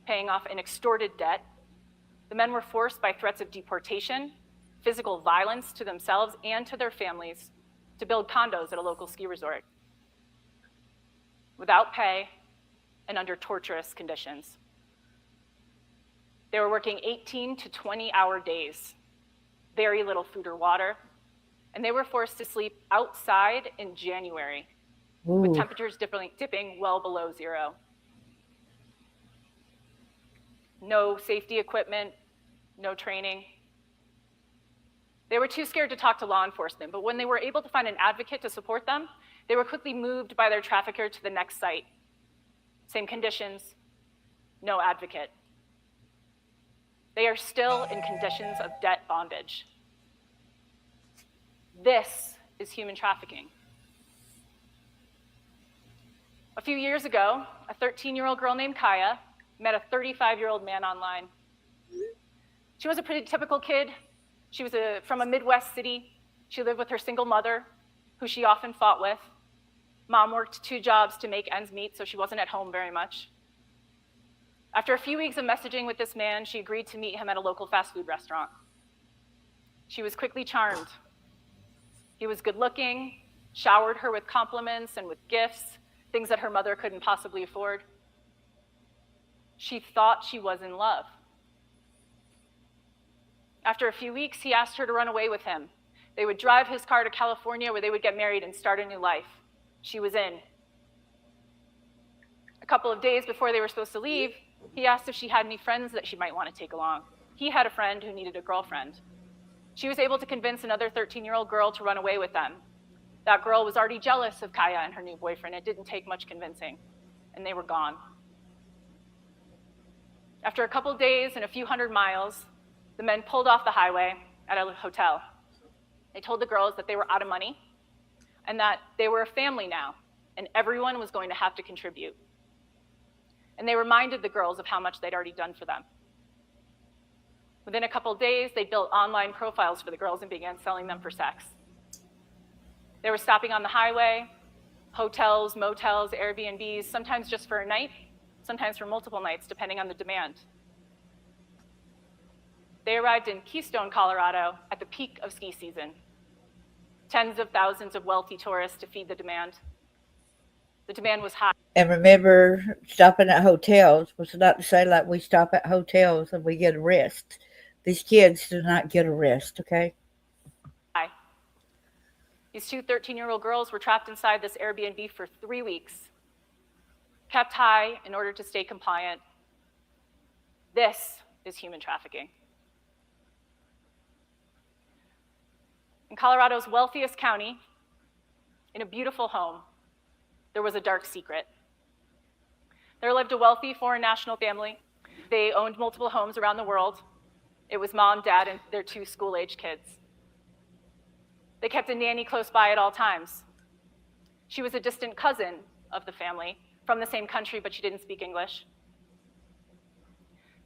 paying off an extorted debt, the men were forced by threats of deportation, physical violence to themselves and to their families to build condos at a local ski resort without pay and under torturous conditions. They were working 18 to 20-hour days, very little food or water, and they were forced to sleep outside in January with temperatures dipping well below zero. No safety equipment, no training. They were too scared to talk to law enforcement, but when they were able to find an advocate to support them, they were quickly moved by their trafficker to the next site. Same conditions, no advocate. They are still in conditions of debt bondage. This is human trafficking. A few years ago, a 13-year-old girl named Kaya met a 35-year-old man online. She was a pretty typical kid. She was from a Midwest city. She lived with her single mother, who she often fought with. Mom worked 2 jobs to make ends meet, so she wasn't at home very much. After a few weeks of messaging with this man, she agreed to meet him at a local fast food restaurant. She was quickly charmed. He was good looking, showered her with compliments and with gifts, things that her mother couldn't possibly afford. She thought she was in love. After a few weeks, he asked her to run away with him. They would drive his car to California where they would get married and start a new life. She was in. A couple of days before they were supposed to leave, he asked if she had any friends that she might want to take along. He had a friend who needed a girlfriend. She was able to convince another 13-year-old girl to run away with them. That girl was already jealous of Kaya and her new boyfriend. It didn't take much convincing, and they were gone. After a couple days and a few hundred miles, the men pulled off the highway at a hotel. They told the girls that they were out of money and that they were a family now, and everyone was going to have to contribute. And they reminded the girls of how much they'd already done for them. Within a couple days, they built online profiles for the girls and began selling them for sex. They were stopping on the highway, hotels, motels, Airbnbs, sometimes just for a night, sometimes for multiple nights, depending on the demand. They arrived in Keystone, Colorado at the peak of ski season. Tens of thousands of wealthy tourists to feed the demand. The demand was high. And remember, stopping at hotels was not to say like we stop at hotels and we get a rest. These kids do not get a rest, okay? These 2 13-year-old girls were trapped inside this Airbnb for 3 weeks, kept high in order to stay compliant. This is human trafficking. In Colorado's wealthiest county, in a beautiful home, there was a dark secret. There lived a wealthy foreign national family. They owned multiple homes around the world. It was mom, dad, and their 2 school-age kids. They kept a nanny close by at all times. She was a distant cousin of the family, from the same country, but she didn't speak English.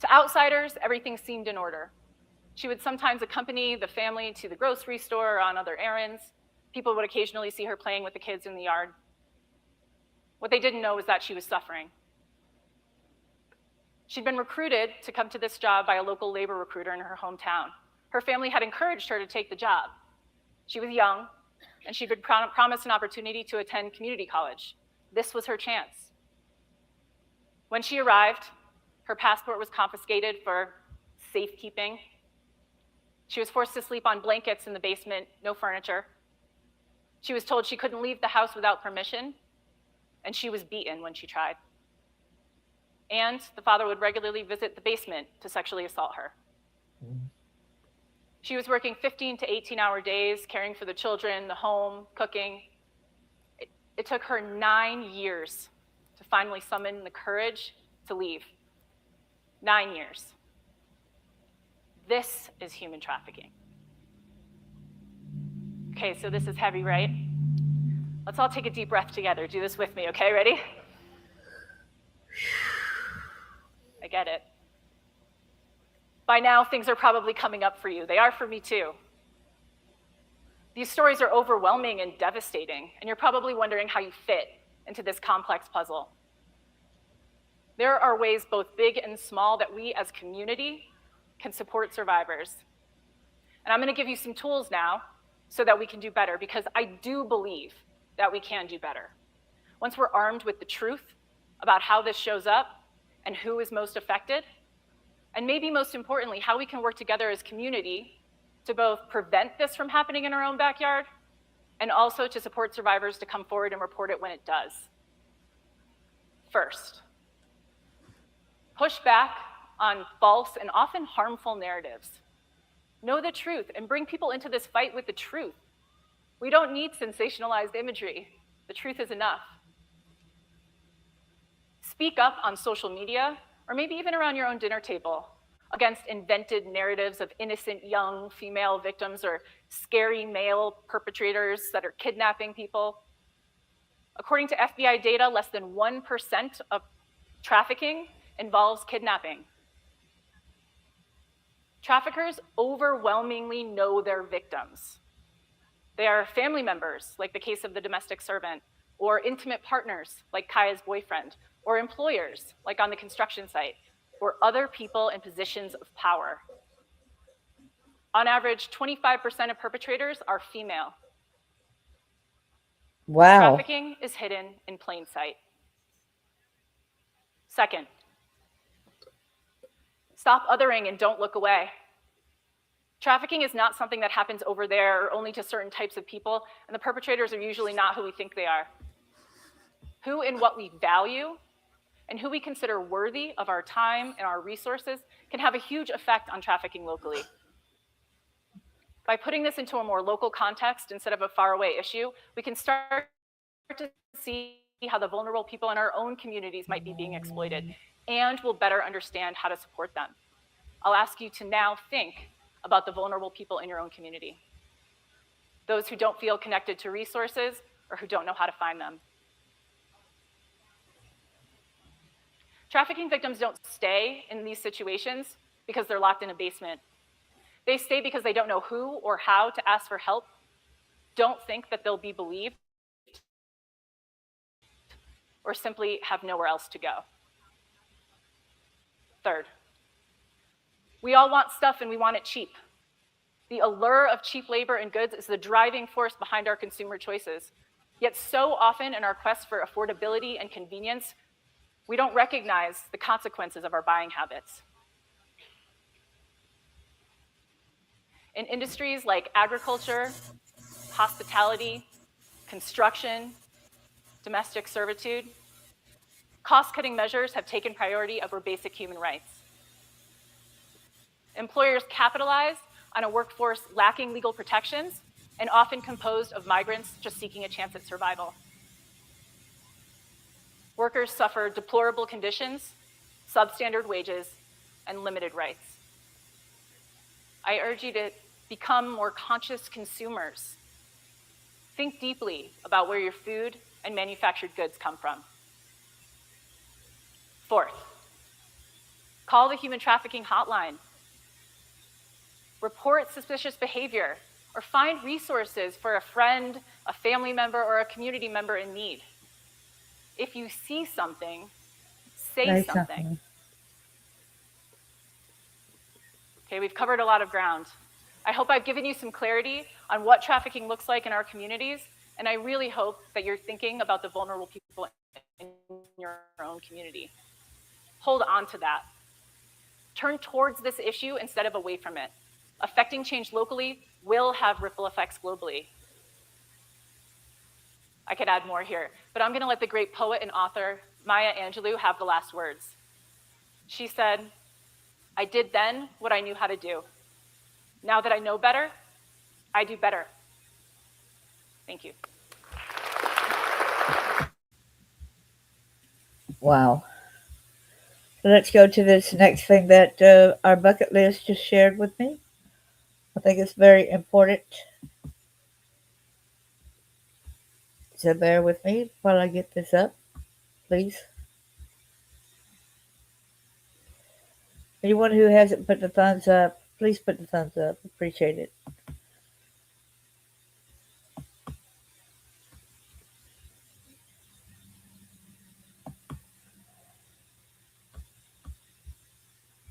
To outsiders, everything seemed in order. She would sometimes accompany the family to the grocery store or on other errands. People would occasionally see her playing with the kids in the yard. What they didn't know was that she was suffering. She'd been recruited to come to this job by a local labor recruiter in her hometown. Her family had encouraged her to take the job. She was young, and she'd been promised an opportunity to attend community college. This was her chance. When she arrived, her passport was confiscated for safekeeping. She was forced to sleep on blankets in the basement, no furniture. She was told she couldn't leave the house without permission, and she was beaten when she tried. And the father would regularly visit the basement to sexually assault her. She was working 15 to 18-hour days, caring for the children, the home, cooking. It took her 9 years to finally summon the courage to leave. 9 years. This is human trafficking. Okay, so this is heavy, right? Let's all take a deep breath together. Do this with me, okay? Ready? I get it. By now, things are probably coming up for you. They are for me too. These stories are overwhelming and devastating, and you're probably wondering how you fit into this complex puzzle. There are ways both big and small that we as community can support survivors. And I'm gonna give you some tools now so that we can do better, because I do believe that we can do better. Once we're armed with the truth about how this shows up and who is most affected, and maybe most importantly, how we can work together as community to both prevent this from happening in our own backyard and also to support survivors to come forward and report it when it does. First, push back on false and often harmful narratives. Know the truth and bring people into this fight with the truth. We don't need sensationalized imagery. The truth is enough. Speak up on social media, or maybe even around your own dinner table, against invented narratives of innocent young female victims or scary male perpetrators that are kidnapping people. According to FBI data, less than 1% of trafficking involves kidnapping. Traffickers overwhelmingly know their victims. They are family members, like the case of the domestic servant, or intimate partners, like Kaya's boyfriend, or employers, like on the construction site, or other people in positions of power. On average, 25% of perpetrators are female. Wow. Trafficking is hidden in plain sight. Second, stop othering and don't look away. Trafficking is not something that happens over there or only to certain types of people, and the perpetrators are usually not who we think they are. Who and what we value and who we consider worthy of our time and our resources can have a huge effect on trafficking locally. By putting this into a more local context instead of a faraway issue, we can start to see how the vulnerable people in our own communities might be being exploited, and we'll better understand how to support them. I'll ask you to now think about the vulnerable people in your own community. Those who don't feel connected to resources or who don't know how to find them. Trafficking victims don't stay in these situations because they're locked in a basement. They stay because they don't know who or how to ask for help, don't think that they'll be believed, or simply have nowhere else to go. Third, we all want stuff and we want it cheap. The allure of cheap labor and goods is the driving force behind our consumer choices. Yet so often in our quest for affordability and convenience, we don't recognize the consequences of our buying habits. In industries like agriculture, hospitality, construction, domestic servitude, cost-cutting measures have taken priority over basic human rights. Employers capitalize on a workforce lacking legal protections and often composed of migrants just seeking a chance at survival. Workers suffer deplorable conditions, substandard wages, and limited rights. I urge you to become more conscious consumers. Think deeply about where your food and manufactured goods come from. Fourth, call the human trafficking hotline. Report suspicious behavior or find resources for a friend, a family member, or a community member in need. If you see something, say something. Okay, we've covered a lot of ground. I hope I've given you some clarity on what trafficking looks like in our communities, and I really hope that you're thinking about the vulnerable people in your own community. Hold on to that. Turn towards this issue instead of away from it. Affecting change locally will have ripple effects globally. I could add more here, but I'm gonna let the great poet and author Maya Angelou have the last words. She said, "I did then what I knew how to do. Now that I know better, I do better." Thank you. Wow. Let's go to this next thing that our bucket list just shared with me. I think it's very important. So bear with me while I get this up, please. Anyone who hasn't put the thumbs up, please put the thumbs up. Appreciate it.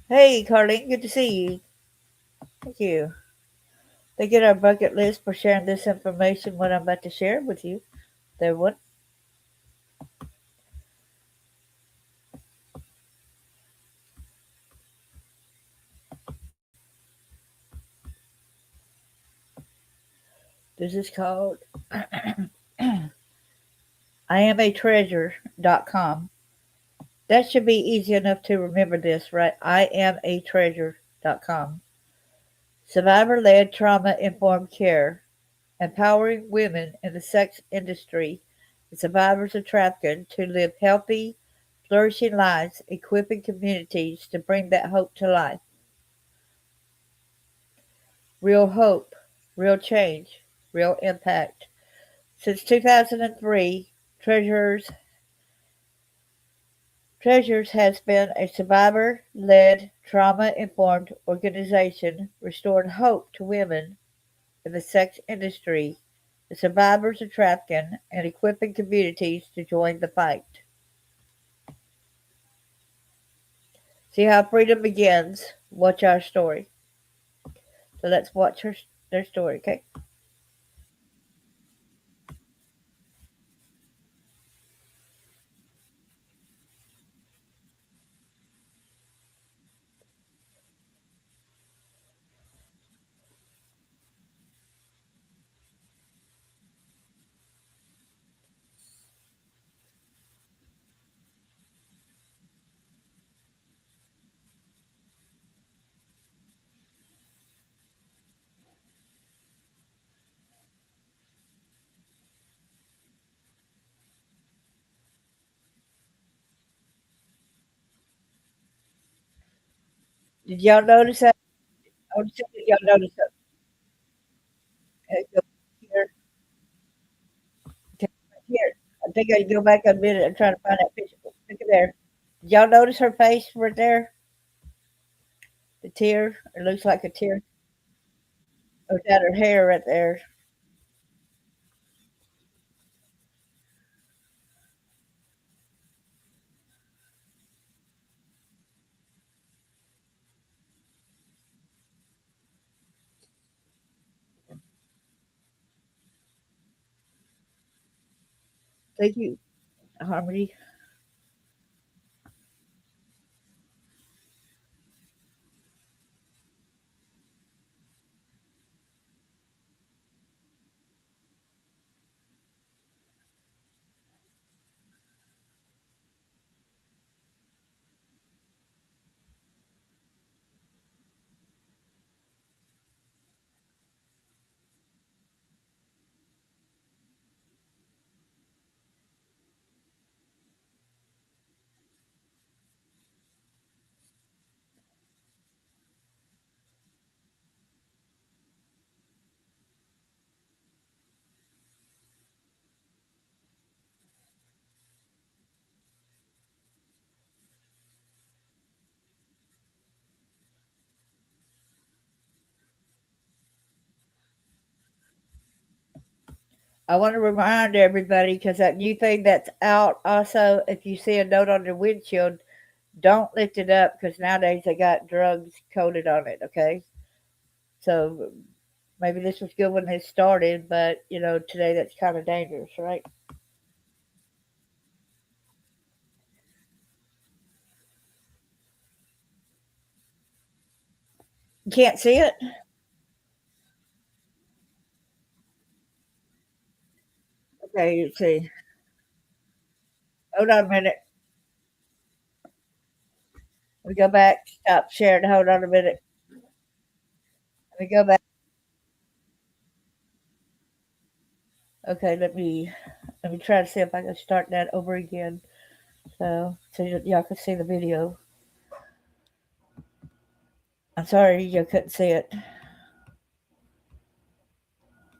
Hey, Carlene, good to see you. Thank you. They get our bucket list for sharing this information, what I'm about to share with you. There, what? This is called IamAtreasure.com. That should be easy enough to remember this, right? IamAtreasure.com. Survivor-led trauma-informed care, empowering women in the sex industry and survivors of trafficking to live healthy, flourishing lives, equipping communities to bring that hope to life. Real hope, real change, real impact. Since 2003, Treasures has been a survivor-led, trauma-informed organization restoring hope to women in the sex industry, the survivors of trafficking, and equipping communities to join the fight. See how freedom begins. Watch our story. So let's watch their story, okay? Did y'all notice that? I want to see if y'all notice that. Okay, go here. Okay, right here. I think I can go back a minute and try to find that picture. Look at there. Did y'all notice her face right there? The tear. It looks like a tear. Oh, is that her hair right there? Thank you, Harmony. I want to remind everybody because that new thing that's out also, if you see a note on the windshield, don't lift it up because nowadays they got drugs coated on it, okay? So maybe this was good when it started, but today that's kind of dangerous, right? You can't see it? Okay, you see. Hold on a minute. Let me go back. Stop sharing. Hold on a minute. Let me go back. Okay, let me try to see if I can start that over again. So y'all can see the video. I'm sorry you couldn't see it.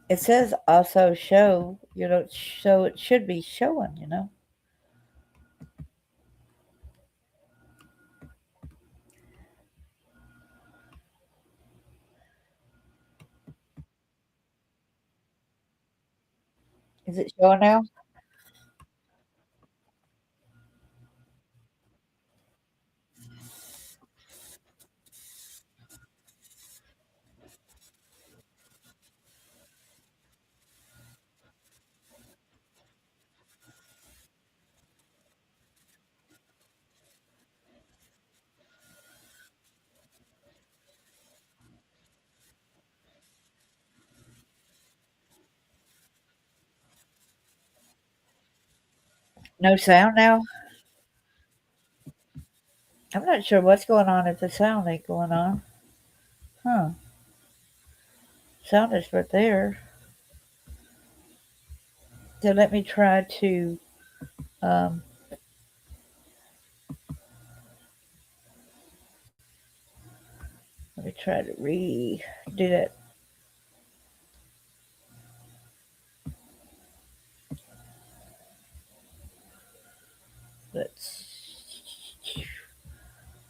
It says also show So it should be showing. Is it showing now? No sound now? I'm not sure what's going on if the sound ain't going on. Huh. Sound is right there. So let me try to um, redo that.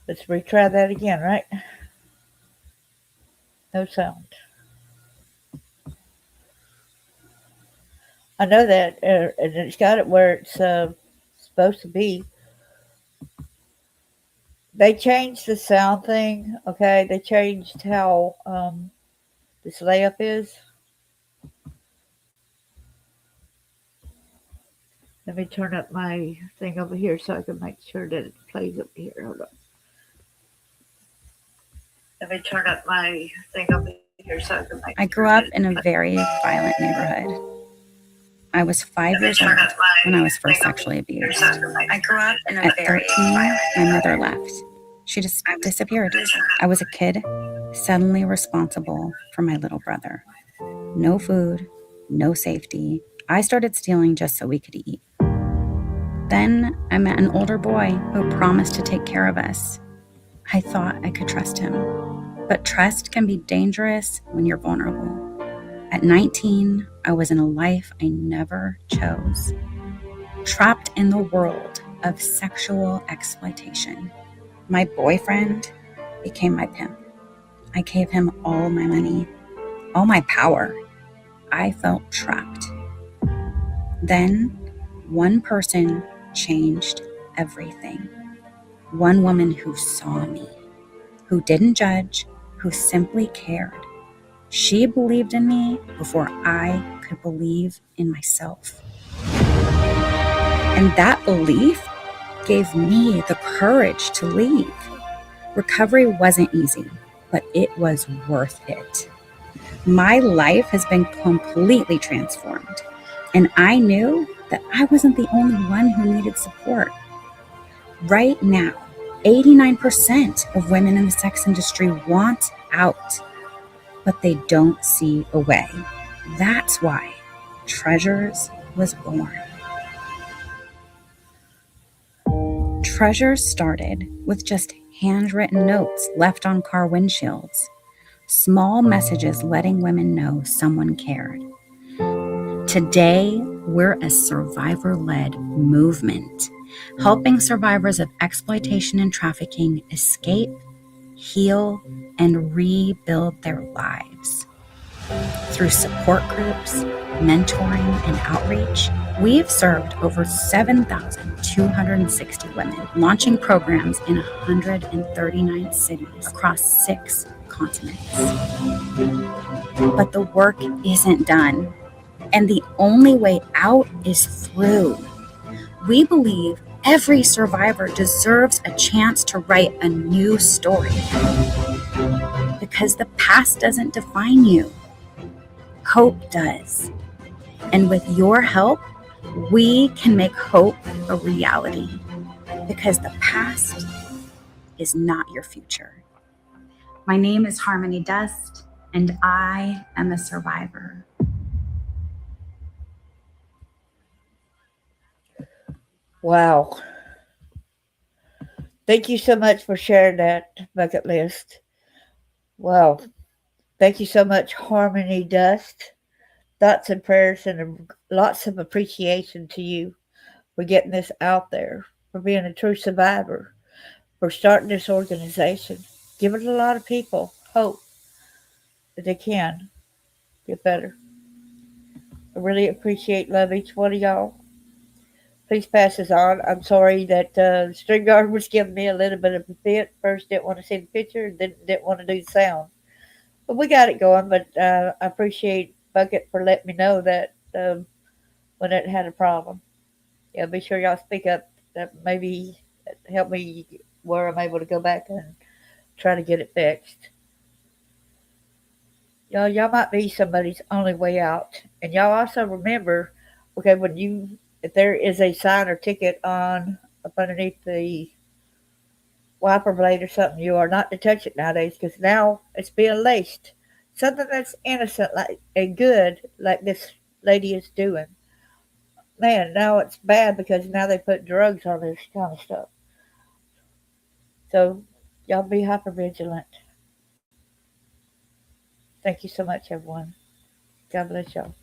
Let's retry that again, right? No sound. I know that, and it's got it where it's supposed to be. They changed the sound thing, okay? They changed how this layup is. Let me turn up my thing over here so I can make sure that it plays over here. Hold on. Let me turn up my thing over here so I can make I grew up in a very violent neighborhood. I was 5 years old when I was first sexually abused. I grew up in a At very 13, my mother left. She just disappeared. I was a kid, suddenly responsible for my little brother. No food, no safety. I started stealing just so we could eat. Then I met an older boy who promised to take care of us. I thought I could trust him. But trust can be dangerous when you're vulnerable. At 19, I was in a life I never chose, trapped in the world of sexual exploitation. My boyfriend became my pimp. I gave him all my money, all my power. I felt trapped. Then, one person changed everything. One woman who saw me, who didn't judge, who simply cared. She believed in me before I could believe in myself. And that belief gave me the courage to leave. Recovery wasn't easy, but it was worth it. My life has been completely transformed, and I knew that I wasn't the only one who needed support. Right now, 89% of women in the sex industry want out, but they don't see a way. That's why Treasures was born. Treasures started with just handwritten notes left on car windshields, small messages letting women know someone cared. Today, we're a survivor-led movement, helping survivors of exploitation and trafficking escape, heal, and rebuild their lives. Through support groups, mentoring, and outreach, we've served over 7,260 women, launching programs in 139 cities across 6 continents. But the work isn't done, and the only way out is through. We believe every survivor deserves a chance to write a new story, because the past doesn't define you. Hope does. And with your help, we can make hope a reality, because the past is not your future. My name is Harmony Dust, and I am a survivor. Wow. Thank you so much for sharing that bucket list. Wow. Thank you so much, Harmony Dust. thoughts and prayers and lots of appreciation to you for getting this out there, for being a true survivor, for starting this organization, giving a lot of people hope that they can get better. I really appreciate, love each one of y'all. Please pass this on. I'm sorry that String Guard was giving me a little bit of a fit. First didn't want to see the picture, then didn't want to do the sound. But we got it going, but I appreciate Bucket for letting me know that when it had a problem. Yeah, be sure y'all speak up. That maybe help me where I'm able to go back and try to get it fixed. Y'all might be somebody's only way out. And y'all also remember, okay, if there is a sign or ticket on up underneath the wiper blade or something, you are not to touch it nowadays because now it's being laced. Something that's innocent like and good, like this lady is doing. Man, now it's bad because now they put drugs on this kind of stuff. So y'all be hyper vigilant. Thank you so much, everyone. God bless y'all.